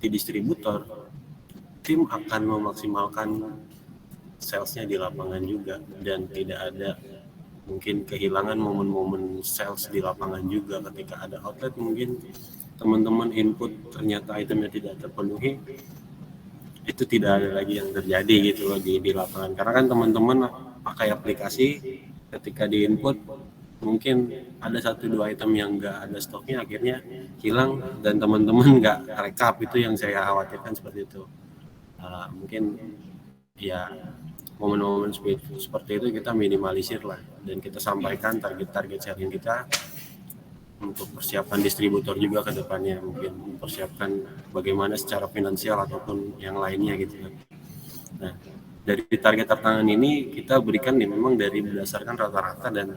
di distributor, tim akan memaksimalkan salesnya di lapangan juga dan tidak ada mungkin kehilangan momen-momen sales di lapangan juga ketika ada outlet mungkin teman-teman input ternyata itemnya tidak terpenuhi, itu tidak ada lagi yang terjadi gitu loh di lapangan karena kan teman-teman pakai aplikasi ketika di input mungkin ada 1-2 item yang nggak ada stoknya akhirnya hilang dan teman-teman nggak rekap, itu yang saya khawatirkan seperti itu. Mungkin ya momen-momen seperti itu kita minimalisir lah dan kita sampaikan target-target selling kita untuk persiapan distributor juga ke depannya, mungkin mempersiapkan bagaimana secara finansial ataupun yang lainnya gitu kan. Nah, dari target tantangan ini kita berikan nih memang dari berdasarkan rata-rata dan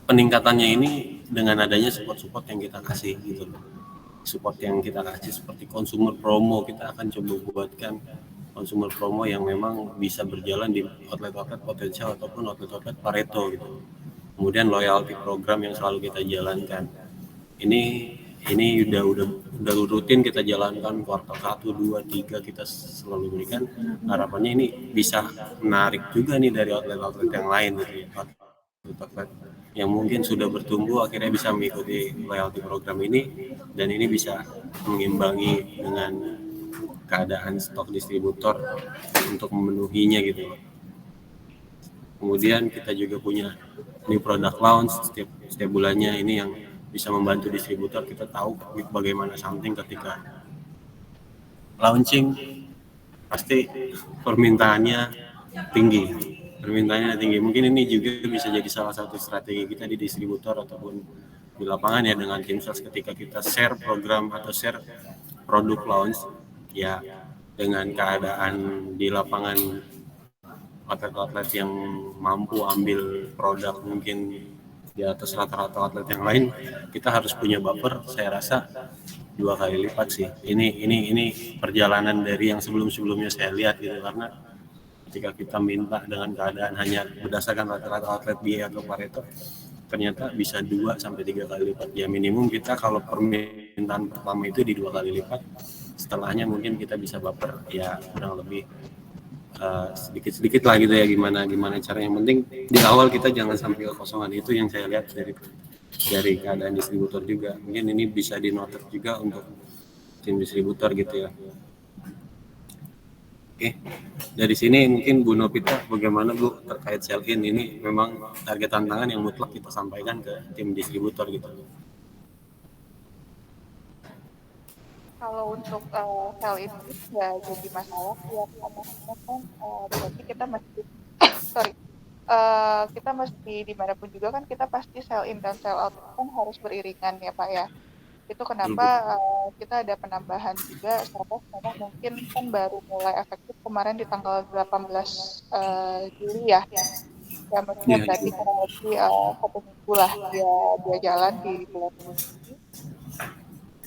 peningkatannya ini dengan adanya support-support yang kita kasih gitu loh. Support yang kita kasih seperti consumer promo, kita akan coba buatkan consumer promo yang memang bisa berjalan di outlet-outlet potensial ataupun outlet-outlet Pareto gitu. Kemudian loyalty program yang selalu kita jalankan. Ini udah rutin kita jalankan kuartal 1, 2, 3 kita selalu berikan. Harapannya ini bisa menarik juga nih dari outlet-outlet yang lain gitu ya. Outlet yang mungkin sudah bertumbuh akhirnya bisa mengikuti loyalty program ini dan ini bisa mengimbangi dengan keadaan stok distributor untuk memenuhinya gitu. Kemudian kita juga punya new product launch setiap bulannya, ini yang bisa membantu distributor. Kita tahu bagaimana something ketika launching pasti permintaannya tinggi. Mungkin ini juga bisa jadi salah satu strategi kita di distributor ataupun di lapangan ya dengan tim sales ketika kita share program atau share produk launch ya dengan keadaan di lapangan outlet-outlet yang mampu ambil produk mungkin di atas rata-rata outlet yang lain, kita harus punya buffer. Saya rasa 2 kali lipat sih. Ini perjalanan dari yang sebelumnya saya lihat gitu, karena ketika kita minta dengan keadaan hanya berdasarkan rata-rata outlet biaya atau Pareto, ternyata bisa 2 sampai 3 kali lipat. Ya minimum kita kalau permintaan pertama itu di 2 kali lipat, setelahnya mungkin kita bisa buffer ya kurang lebih sedikit-sedikit lah gitu ya, gimana cara yang penting di awal kita jangan sampai kekosongan. Itu yang saya lihat dari keadaan distributor juga. Mungkin ini bisa dinoter juga untuk tim distributor gitu ya. Oke, dari sini mungkin Bu Novita bagaimana Bu terkait sell-in ini, memang target tantangan yang mutlak kita sampaikan ke tim distributor gitu. Kalau untuk sell-in itu nggak jadi masalah ya, karena kan berarti kita mesti sorry kita mesti dimanapun juga kan kita pasti sell-in dan sell-out kan harus beriringan ya Pak ya. Itu kenapa kita ada penambahan juga karena mungkin kan baru mulai efektif kemarin di tanggal 18 Juli ya. Ya maksudnya berarti kurang lebih 1 minggu lah dia jalan di bulan ini.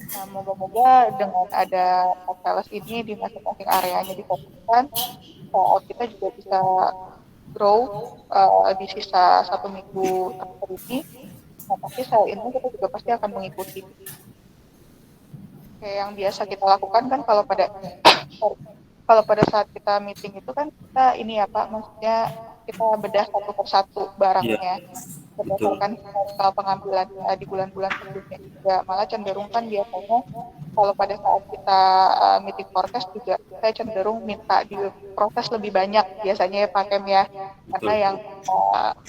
Nah, moga-moga dengan ada sales ini di masing-masing areanya difokuskan, kita juga bisa grow di sisa 1 minggu terakhir ini. Nah, pasti sel ini kita juga pasti akan mengikuti. Kayak yang biasa kita lakukan kan kalau pada saat kita meeting itu kan kita ini ya Pak, maksudnya kita bedah satu persatu barangnya. Berdasarkan historical pengambilan di bulan-bulan sebelumnya juga, malah cenderung kan biasanya kalau pada saat kita meeting forecast juga saya cenderung minta di proses lebih banyak biasanya ya Pak Kem ya, karena yang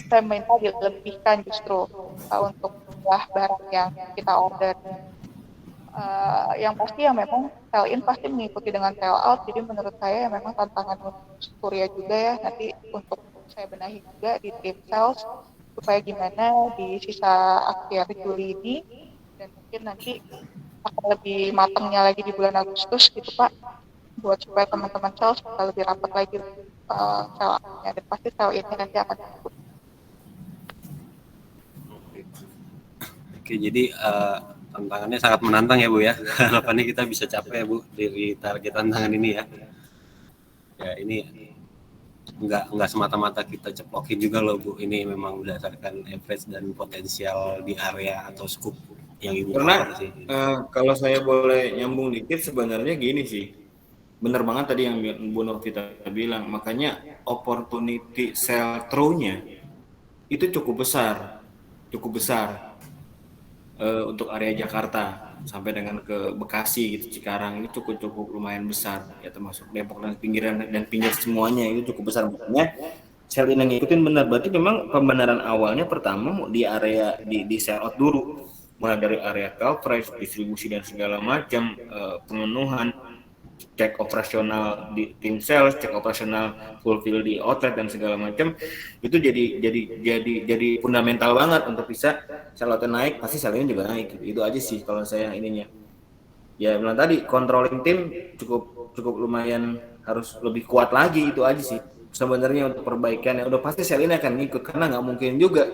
saya minta dilebihkan justru untuk jumlah barang yang kita order. Yang pasti yang memang sell in pasti mengikuti dengan sell out, jadi menurut saya memang tantangan untuk Surya juga ya nanti untuk saya benahi juga di tim sales supaya gimana di sisa akhir Juli ini dan mungkin nanti akan lebih matangnya lagi di bulan Agustus gitu Pak, buat supaya teman-teman sales bisa lebih rapat lagi sell-nya dan pasti sell ini nanti akan ikut. Oke, jadi tantangannya sangat menantang ya Bu ya. Harapannya kita bisa capai ya Bu dari target tantangan ini ya. Ya ini nggak semata-mata kita ceplokin juga loh Bu. Ini memang berdasarkan average dan potensial di area atau scoop yang Ibu Karena cover sih. kalau saya boleh nyambung dikit, sebenarnya gini sih, bener banget tadi yang Bu Novita bilang, makanya opportunity sell through-nya itu cukup besar untuk area Jakarta sampai dengan ke Bekasi gitu, Cikarang ini cukup lumayan besar ya, termasuk Depok dan pinggiran dan pinggir semuanya itu cukup besar. Makanya sell in yang ngikutin benar, berarti memang pembenaran awalnya pertama di area di sell out dulu, mulai dari area coverage, distribusi dan segala macam, pemenuhan, cek operasional di tim sales, cek operasional fulfill di outlet dan segala macam, itu jadi fundamental banget untuk bisa sell out naik, pasti sell in juga naik. Itu aja sih kalau saya ininya. Ya bilang tadi controlling tim cukup lumayan, harus lebih kuat lagi, itu aja sih sebenarnya untuk perbaikan. Ya udah pasti sell in akan ngikut, karena nggak mungkin juga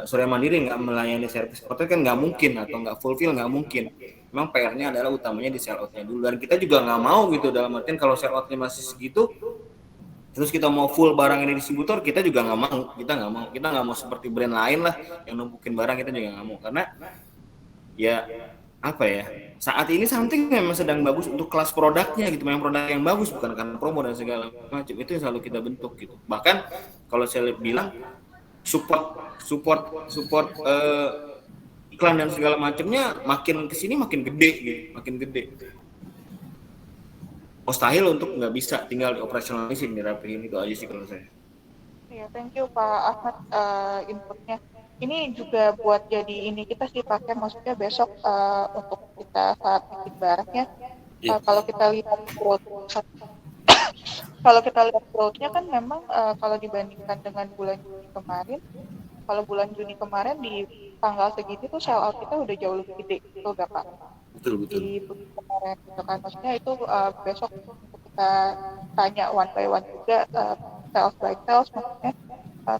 Surya Mandiri nggak melayani servis outlet kan, nggak mungkin, atau nggak fulfill nggak mungkin. Memang PR-nya adalah utamanya di sell out-nya dulu, dan kita juga nggak mau gitu, dalam artian kalau sell out-nya masih segitu terus kita mau full barang ini distributor, kita juga nggak mau, kita nggak mau seperti brand lain lah yang numpukin barang, kita juga nggak mau. Karena ya apa ya, saat ini something memang sedang bagus untuk kelas produknya gitu, memang produk yang bagus, bukan karena promo dan segala macam, itu yang selalu kita bentuk gitu. Bahkan kalau saya bilang support iklan dan segala macamnya makin kesini makin gede gitu, makin gede. Mustahil untuk nggak bisa tinggal dioperasionalisin, dirapiin, itu aja sih kalau saya. Iya, thank you Pak Ahmad inputnya. Ini juga buat jadi ini kita sih pakai, maksudnya besok untuk kita saat bikin barangnya, kalau kita lihat growth, kalau kita lihat growth-nya kan memang kalau dibandingkan dengan bulan Juni kemarin, kalau bulan Juni kemarin di tanggal segitu tuh sell out kita udah jauh lebih gede, itu udah Pak. Betul. Di bulan kemarin gitu kan, maksudnya itu besok kita tanya one by one juga sales by sales, maksudnya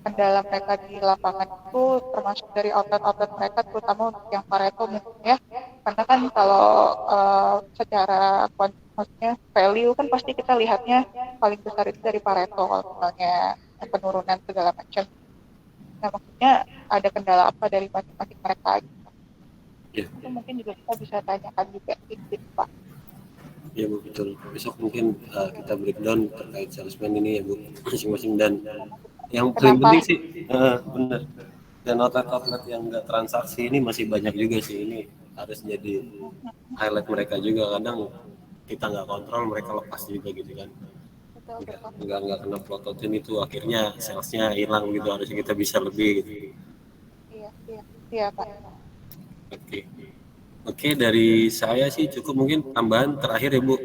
kendala mereka di lapangan itu termasuk dari outlet mereka, terutama untuk yang Pareto mungkin ya, karena kan kalau secara maksudnya value kan pasti kita lihatnya paling besar itu dari Pareto kalau misalnya penurunan segala macam. Nah maksudnya ada kendala apa dari masing-masing mereka gitu. Itu mungkin juga kita bisa tanyakan juga gitu Pak. Ya Bu, betul. Besok mungkin kita breakdown terkait salesman ini ya Bu, masing-masing. Dan yang paling penting sih benar, dan outlet yang nggak transaksi ini masih banyak juga sih, ini harus jadi highlight mereka juga. Kadang kita nggak kontrol, mereka lepas juga gitu kan, nggak kena plototin, itu akhirnya salesnya hilang gitu, harusnya kita bisa lebih gitu. Iya Pak. Oke, dari saya sih cukup. Mungkin tambahan terakhir ya Bu,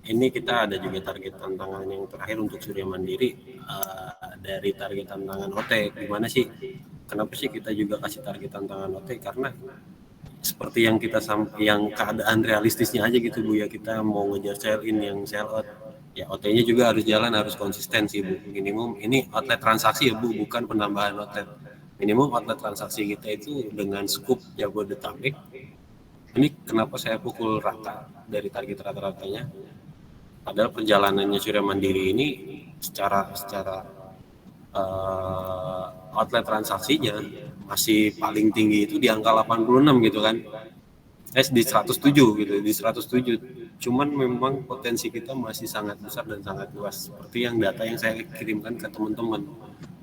ini kita ada juga target tantangan yang terakhir untuk Surya Mandiri, dari target tantangan OT. Gimana sih, kenapa sih kita juga kasih target tantangan OT? Karena seperti yang kita yang keadaan realistisnya aja gitu Bu ya, kita mau ngejar sell in yang sell out, ya OT-nya juga harus jalan, harus konsisten sih Bu. Minimum ini outlet transaksi ya Bu, bukan penambahan outlet. Minimum outlet transaksi kita itu dengan scoop Jabodetabek. Ini kenapa saya pukul rata dari target rata-ratanya? Padahal perjalanannya Surya Mandiri ini secara outlet transaksinya masih paling tinggi itu di angka 86 gitu kan. Di 107 gitu, di 107. Cuman memang potensi kita masih sangat besar dan sangat luas. Seperti yang data yang saya kirimkan ke teman-teman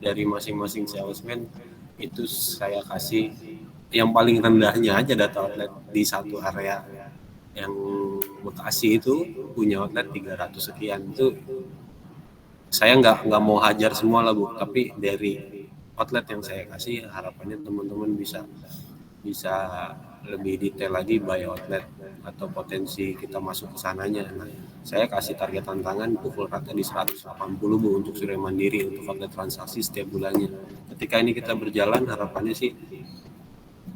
dari masing-masing salesman, itu saya kasih yang paling rendahnya aja data outlet di satu area yang Bekasi itu punya outlet 300 sekian. Itu saya nggak mau hajar semua lah Bu, tapi dari outlet yang saya kasih harapannya teman-teman bisa lebih detail lagi by outlet atau potensi kita masuk ke sananya. Nah, saya kasih target tantangan pukul rata di 180 Bu untuk Surya Mandiri untuk outlet transaksi setiap bulannya. Ketika ini kita berjalan, harapannya sih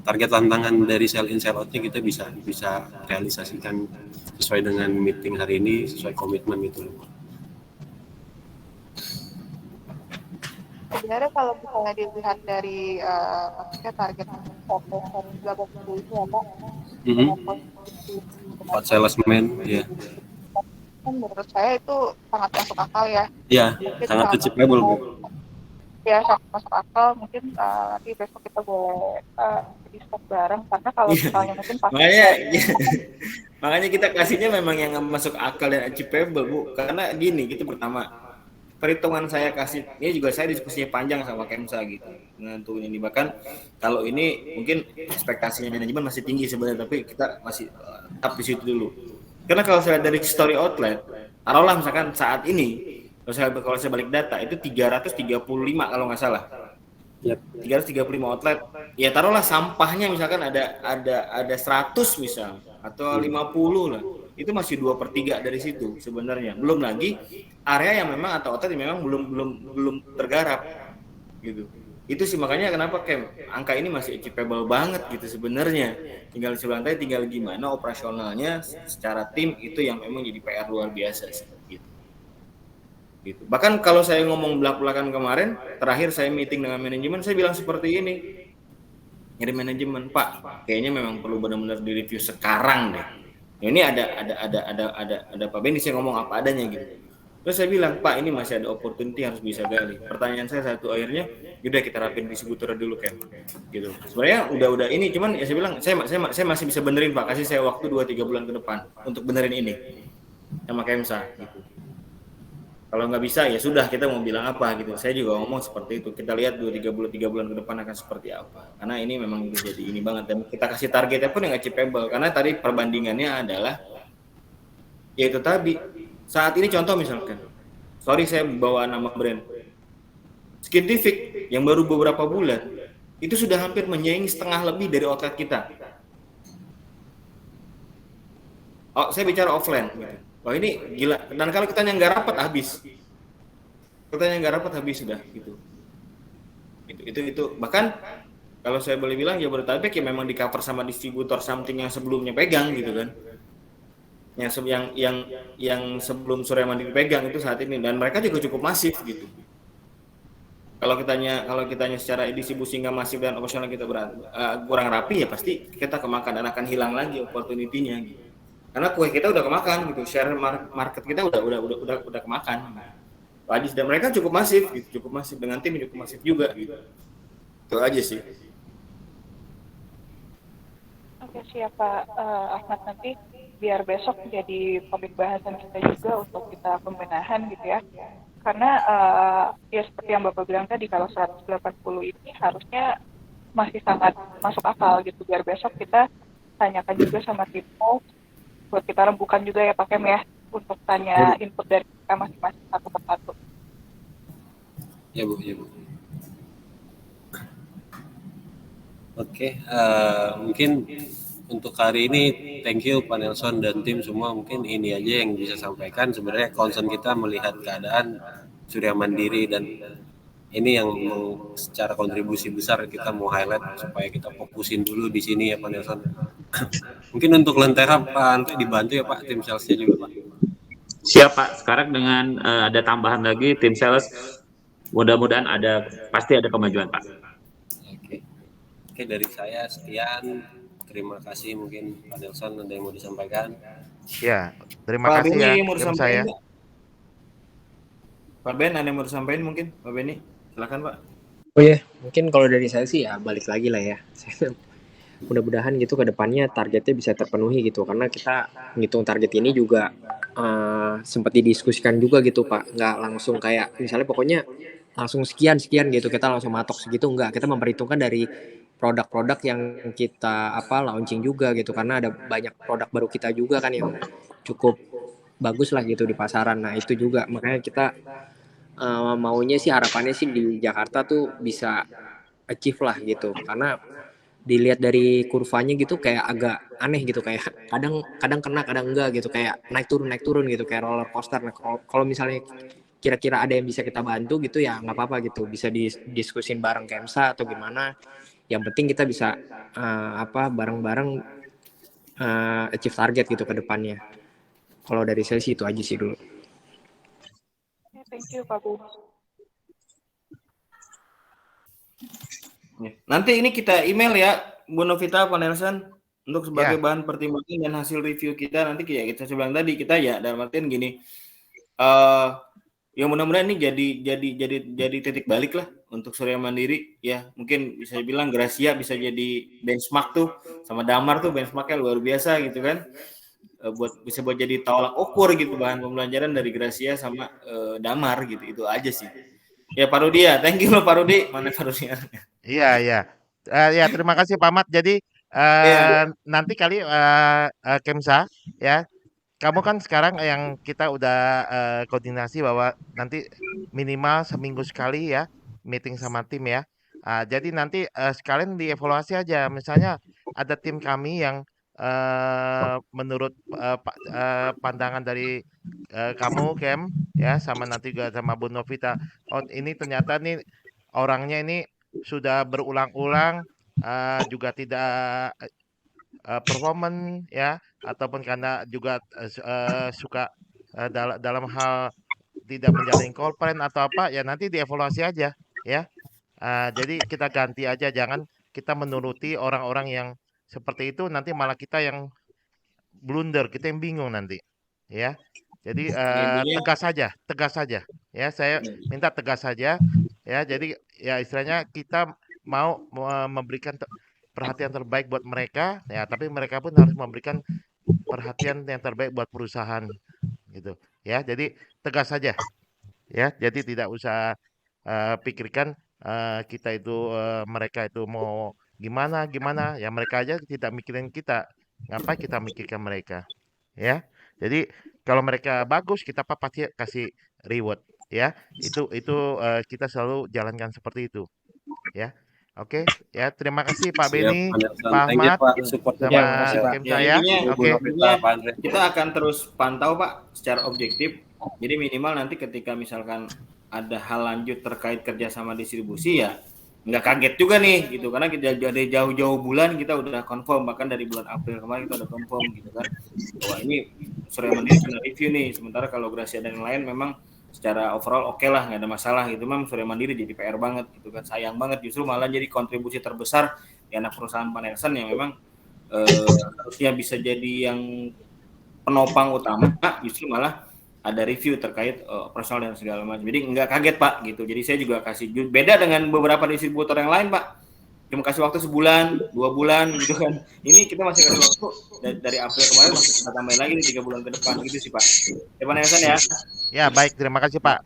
target tantangan dari sell in sell out-nya kita bisa realisasikan sesuai dengan meeting hari ini, sesuai komitmen gitu loh. sebenarnya kalau misalnya dilihat dari maksudnya target sampai 180 itu ya Pak, dengan posisi dengan 4 salesman, ya. kan menurut saya itu sangat masuk akal ya. Ya, Mungkin sangat kalau achievable, Bu. ya sangat masuk akal, mungkin nanti besok kita boleh discuss bareng karena kalau misalnya mungkin pas Makanya makanya kita kasihnya memang yang masuk akal dan achievable, Bu. Karena gini, gitu pertama, perhitungan saya kasih, ini juga saya diskusinya panjang sama Kemsa gitu. Nentuin ini bahkan kalau ini mungkin ekspektasinya manajemen masih tinggi sebenarnya, tapi kita masih tetap di situ dulu. Karena kalau saya lihat dari story outlet, taruhlah misalkan saat ini kalau saya balik data itu 335 kalau nggak salah. Yap. 335 outlet. Ya taruhlah sampahnya misalkan ada 100 misal atau 50 lah. Itu masih 2/3 dari situ sebenarnya. Belum lagi area yang memang atau outlet yang memang belum tergarap gitu. Itu sih makanya kenapa angka ini masih achievable banget gitu sebenarnya. Tinggal sebelantai, tinggal gimana operasionalnya secara tim itu yang memang jadi PR luar biasa sih gitu. Gitu. Bahkan kalau saya ngomong belak-belakan kemarin, terakhir saya meeting dengan manajemen, saya bilang seperti ini. Dari manajemen, Pak, kayaknya memang perlu benar-benar direview sekarang deh. Ini ada Pak Benny, saya ngomong apa adanya gitu. Terus saya bilang, Pak, ini masih ada opportunity harus bisa gali. Pertanyaan saya satu akhirnya, yaudah kita rapin distributor dulu gitu. Sebenarnya udah ini, cuman ya saya bilang, saya masih bisa benerin Pak, kasih saya waktu 2-3 bulan ke depan untuk benerin ini sama Kemsa gitu. Kalau nggak bisa ya sudah, kita mau bilang apa gitu. Saya juga ngomong seperti itu. Kita lihat 2-3 bulan ke depan akan seperti apa. Karena ini memang jadi ini banget dan kita kasih targetnya pun yang achievable. Karena tadi perbandingannya adalah yaitu tadi saat ini contoh misalkan, sorry saya bawa nama brand Skintific yang baru beberapa bulan itu sudah hampir menyaingi setengah lebih dari outlet kita. Oh, saya bicara offline gitu. Wah ini gila. Dan kalau kita yang nggak rapat habis. Kita yang nggak rapat habis sudah gitu. Itu bahkan kalau saya boleh bilang Jabodetabek ya memang di cover sama distributor something yang sebelumnya pegang gitu kan. Yang sebelum Surya Mandiri pegang itu saat ini dan mereka juga cukup masif gitu. Kalau kitanya secara distribusi nggak masif dan operasional kita kurang rapi ya pasti kita kemakan dan akan hilang lagi opportunity-nya gitu. Karena kue kita udah kemakan gitu, share market kita udah kemakan. Lagi dan mereka cukup masif dengan tim cukup masif juga gitu. Itu aja sih. Oke, siap Pak Ahmad, nanti biar besok jadi topik bahasan kita juga untuk kita pembenahan gitu ya. Karena ya seperti yang Bapak bilang tadi, kalau 180 ini harusnya masih sangat masuk akal gitu. Biar besok kita tanyakan juga sama tim buat kita rembukan juga ya Pak Kem ya, untuk tanya input dari kita masing-masing satu persatu. Ya Bu. Oke, mungkin untuk hari ini thank you Pak Nelson dan tim semua, mungkin ini aja yang bisa sampaikan. Sebenarnya concern kita melihat keadaan Surya Mandiri dan ini yang secara kontribusi besar kita mau highlight supaya kita fokusin dulu di sini ya Pak Nelson. Mungkin untuk Lentera Pak Andre dibantu ya Pak, tim salesnya juga Pak. Siap Pak, sekarang dengan ada tambahan lagi tim sales, mudah-mudahan pasti ada kemajuan Pak. Oke, dari saya sekian. Terima kasih, mungkin Pak Nelson ada yang mau disampaikan. Ya, terima kasih ya tim saya. Pak Ben ada yang mau disampaikan mungkin, Pak Benny, silakan Pak. Oh ya, mungkin kalau dari saya sih ya balik lagi lah ya. Mudah-mudahan gitu ke depannya targetnya bisa terpenuhi gitu, karena kita ngitung target ini juga sempat didiskusikan juga gitu Pak, nggak langsung kayak misalnya pokoknya langsung sekian gitu kita langsung matok segitu, enggak, kita memperhitungkan dari produk-produk yang kita launching juga gitu, karena ada banyak produk baru kita juga kan yang cukup bagus lah gitu di pasaran. Nah itu juga makanya kita maunya sih, harapannya sih di Jakarta tuh bisa achieve lah gitu, karena dilihat dari kurvanya gitu kayak agak aneh gitu, kayak kadang kena kadang enggak gitu, kayak naik turun gitu, kayak roller coaster. Nah kalau misalnya kira-kira ada yang bisa kita bantu gitu ya nggak apa-apa gitu, bisa didiskusin bareng Kemsa atau gimana, yang penting kita bisa bareng-bareng achieve target gitu ke depannya. Kalau dari saya sih itu aja sih dulu. Thank you Pak Bu. Nanti ini kita email ya, Bu Novita, Pak Nelson, untuk sebagai Ya, bahan pertimbangan dan hasil review kita nanti kayak kita bilang tadi kita ya dalam artian gini, eh ya mudah-mudahan ini jadi titik balik lah untuk Surya Mandiri ya. Mungkin bisa dibilang Gracia bisa jadi benchmark tuh sama Damar tuh benchmarknya luar biasa gitu kan. Bisa buat jadi tolak ukur gitu bahan pembelajaran dari Gracia sama Damar gitu. Itu aja sih. Ya Pak Rudi ya, thank you loh Pak Rudi. Mana Pak Rudi? iya. Ya, terima kasih Pak Ahmad. Jadi Iya. nanti kali Kemsa ya, kamu kan sekarang yang kita udah koordinasi bahwa nanti minimal seminggu sekali ya meeting sama tim ya. Jadi nanti sekalian dievaluasi aja. Misalnya ada tim kami yang menurut pandangan dari kamu Kem ya, sama nanti juga sama Bu Novita. Oh ini ternyata nih orangnya ini sudah berulang-ulang juga tidak performan ya, ataupun karena juga suka dalam hal tidak menjalin call plan atau apa ya, nanti dievaluasi aja ya. Jadi kita ganti aja, jangan kita menuruti orang-orang yang seperti itu, nanti malah kita yang blunder, kita yang bingung nanti ya. Jadi Intinya tegas saja ya, saya minta tegas saja ya. Jadi ya istilahnya kita mau memberikan perhatian terbaik buat mereka ya, tapi mereka pun harus memberikan perhatian yang terbaik buat perusahaan gitu ya. Jadi tegas saja ya, jadi tidak usah pikirkan kita itu mereka itu mau gimana gimana ya, mereka aja tidak mikirin kita, ngapain kita mikirkan mereka ya. Jadi kalau mereka bagus kita pasti kasih reward ya, itu kita selalu jalankan seperti itu ya. Oke ya, terima kasih Pak Siap, Beni, Pak Nelson. Pak Thank you Ahmad, Pak, supportnya ya sama Pak. makasih Pak. Kim Ya saya. intinya, Bu Oke, Novita, Pak Andre. kita akan terus pantau Pak secara objektif. Jadi minimal nanti ketika misalkan ada hal lanjut terkait kerjasama distribusi ya nggak kaget juga nih gitu, karena kita dari jauh-jauh bulan kita udah confirm, bahkan dari bulan April kemarin kita udah confirm gitu kan bahwa ini Surya Mandiri kena review nih. Sementara kalau Gracia dan yang lain memang secara overall oke lah, nggak ada masalah gitu. Memang Surya Mandiri jadi PR banget gitu kan, sayang banget justru malah jadi kontribusi terbesar di anak perusahaan Pak Nelson yang memang harusnya bisa jadi yang penopang utama, justru malah ada review terkait operasional dan segala macam. Jadi nggak kaget Pak gitu. Jadi saya juga kasih beda dengan beberapa distributor yang lain Pak. Cuma kasih waktu sebulan, 2 bulan gitu kan. Ini kita masih kasih waktu dari April kemarin masih kita tambahin lagi nih 3 bulan ke depan gitu sih Pak. Ya Pak Nelson ya. ya baik, terima kasih Pak.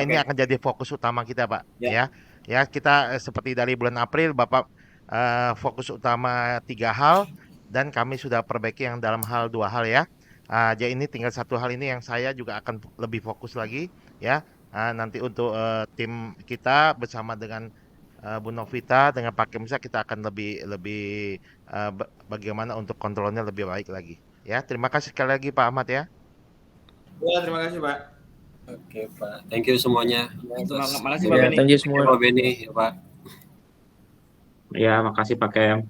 Ini Oke. akan jadi fokus utama kita Pak Ya. ya. Ya kita seperti dari bulan April Bapak fokus utama 3 hal, dan kami sudah perbaiki yang dalam hal 2 hal ya. Jadi ini tinggal 1 hal ini yang saya juga akan lebih fokus lagi ya. Nanti untuk tim kita bersama dengan Bu Novita dengan Pak Kemsa, kita akan lebih bagaimana untuk kontrolnya lebih baik lagi ya. Terima kasih sekali lagi Pak Ahmad ya. Ya, terima kasih Pak. Oke Pak, thank you semuanya. Makasih Pak Ya, Beni. thank you semua. Pak Beni, ya Pak. Ya, makasih Pak Kem.